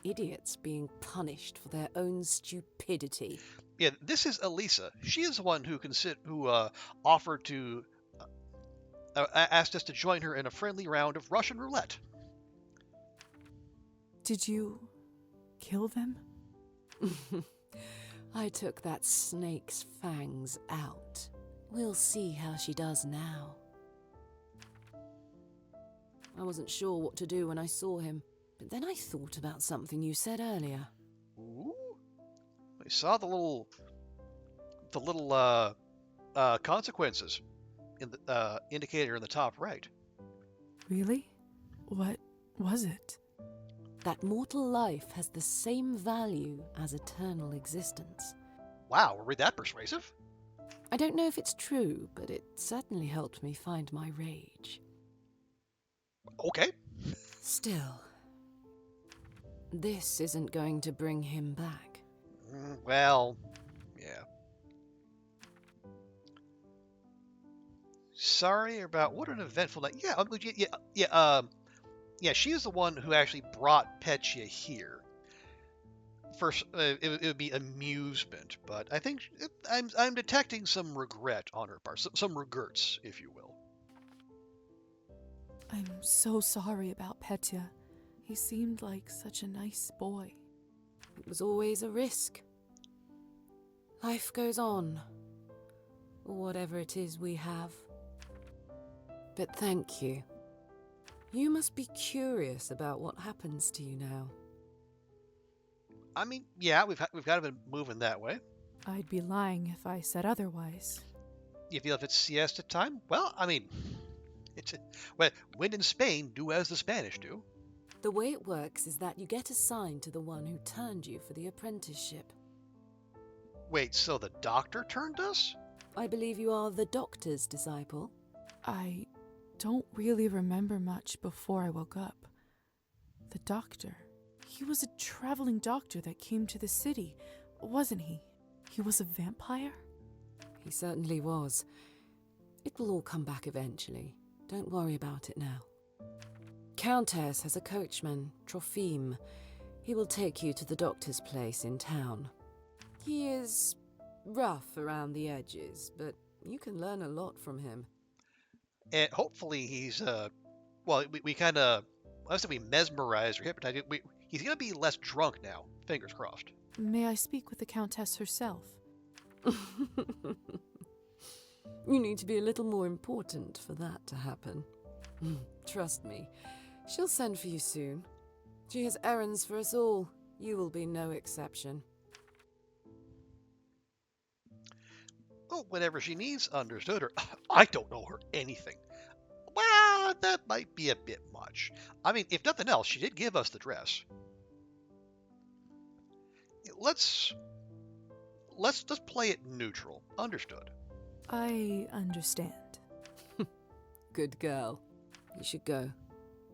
Idiots being punished for their own stupidity. Yeah, this is Elisa. She is the one who offered to asked us to join her in a friendly round of Russian roulette. Did you kill them? I took that snake's fangs out. We'll see how she does now. I wasn't sure what to do when I saw him, but then I thought about something you said earlier. Ooh. I saw the little consequences in the indicator in the top right. Really? What was it? That mortal life has the same value as eternal existence. Wow, were we that persuasive? I don't know if it's true, but it certainly helped me find my rage. Okay. Still, this isn't going to bring him back. Well, yeah. Sorry about what an eventful night. Yeah. She's the one who actually brought Petya here. First, it would be amusement, but I think I'm detecting some regret on her part, some regrets, if you will. I'm so sorry about Petya. He seemed like such a nice boy. It was always a risk. Life goes on. or whatever it is we have. But thank you. You must be curious about what happens to you now. I mean, yeah, we've kind of been moving that way. I'd be lying if I said otherwise. You feel if it's siesta time? Well, I mean, well, when in Spain, do as the Spanish do. The way it works is that you get assigned to the one who turned you for the apprenticeship. Wait, so the doctor turned us? I believe you are the doctor's disciple. I don't really remember much before I woke up. The doctor. He was a traveling doctor that came to the city, wasn't he? He was a vampire? He certainly was. It will all come back eventually. Don't worry about it now. Countess has a coachman, Trophime. He will take you to the doctor's place in town. He is rough around the edges, but you can learn a lot from him. And hopefully he's, well, we kind of, I said we mesmerized or hypnotized. He's going to be less drunk now. Fingers crossed. May I speak with the Countess herself? You need to be a little more important for that to happen. Trust me, she'll send for you soon. She has errands for us all. You will be no exception. Oh, whatever she needs, understood her. I don't know her anything. Well, that might be a bit much. I mean, if nothing else, she did give us the dress. Let's play it neutral. Understood. I understand. Good girl. You should go.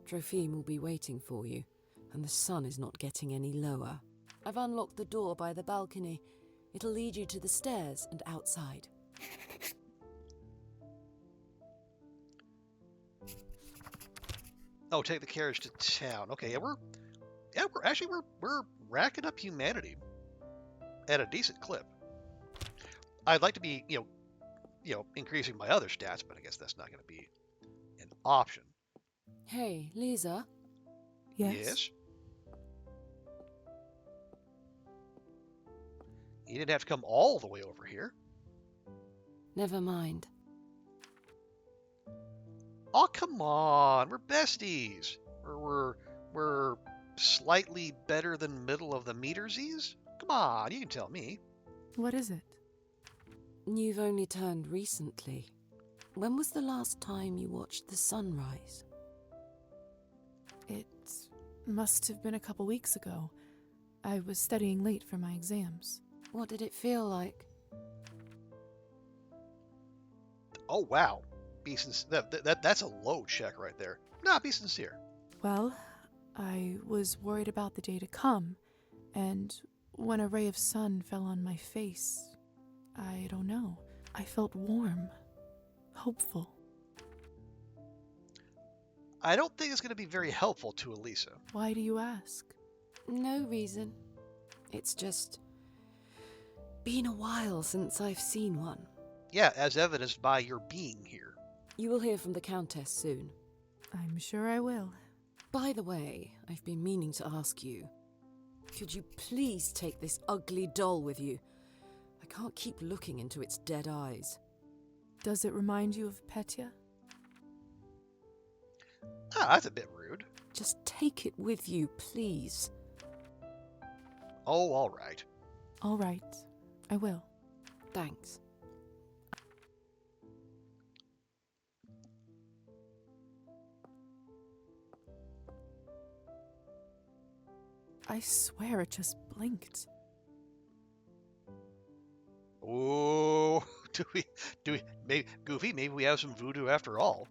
Trophime will be waiting for you, and the sun is not getting any lower. I've unlocked the door by the balcony. It'll lead you to the stairs and outside. Oh, take the carriage to town. Okay, we're racking up humanity at a decent clip. I'd like to be, increasing my other stats, but I guess that's not going to be an option. Hey, Lisa? Yes? You didn't have to come all the way over here. Never mind. Oh, come on. We're besties. We're slightly better than middle of the metersies? Come on, you can tell me. What is it? You've only turned recently. When was the last time you watched the sunrise? It must have been a couple weeks ago. I was studying late for my exams. What did it feel like? Oh, wow. Be that's a low check right there. Nah, be sincere. Well, I was worried about the day to come, and when a ray of sun fell on my face, I don't know. I felt warm, hopeful. I don't think it's going to be very helpful to Elisa. Why do you ask? No reason. It's just been a while since I've seen one. Yeah, as evidenced by your being here. You will hear from the Countess soon. I'm sure I will. By the way, I've been meaning to ask you. Could you please take this ugly doll with you? I can't keep looking into its dead eyes. Does it remind you of Petya? Ah, that's a bit rude. Just take it with you, please. Oh, all right. All right. I will. Thanks. I swear it just blinked. Oh, maybe, Goofy, maybe we have some voodoo after all.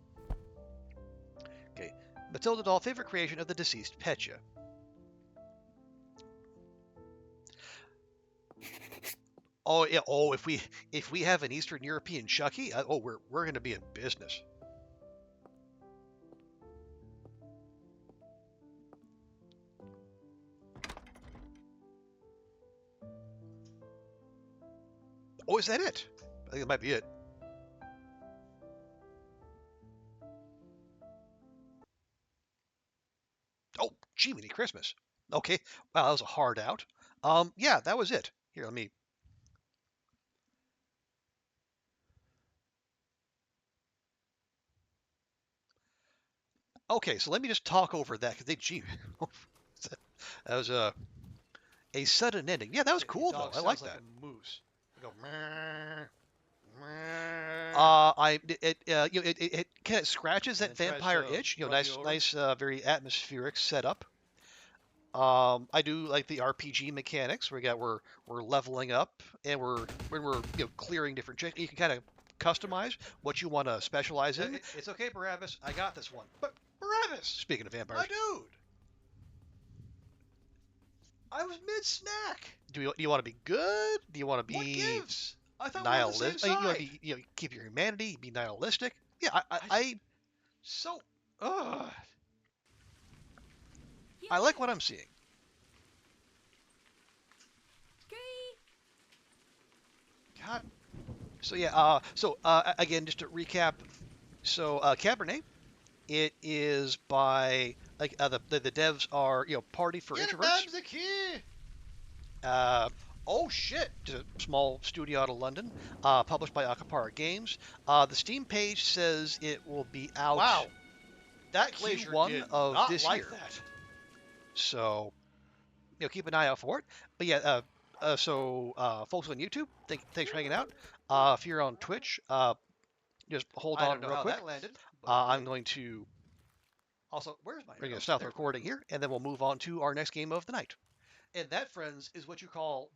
Okay, Matilda doll, favorite creation of the deceased Petya. Oh yeah. Oh, if we have an Eastern European Chucky, we're gonna be in business. Oh, is that it? I think it might be it. Oh, Jiminy Christmas. Okay, wow, that was a hard out. Yeah, that was it. Here, let me. Okay, so let me just talk over that because that was a sudden ending. Yeah, that was cool though. I like that. A moose. They go. It kind of scratches that And then tries vampire to itch. run Nice, you over. nice, very atmospheric setup. I do like the RPG mechanics. We're leveling up and we're clearing different checks. You can kind of customize what you want to specialize in. It's okay, Barabbas. I got this one. But Barabbas, speaking of vampires, My dude. I was mid-snack. do you want to be good? Do you want to What be gives? I thought we were on the same nihilistic? You want side. to be keep your humanity, be nihilistic? Yeah, I So, I like what I'm seeing. God. So again, just to recap, so Cabernet, it is by the devs are Party for Introverts. The key. Oh shit! Just a small studio out of London, published by Akupara Games. The Steam page says it will be out. Wow. That glacier Q1 did of not this like year. that. So keep an eye out for it. But yeah, folks on YouTube, thanks for hanging out. If you're on Twitch, just hold I on don't know real how quick. that landed. I'm going to Also, where's my bring a arrow? stop There. recording here, and then we'll move on to our next game of the night. And that, friends, is what you call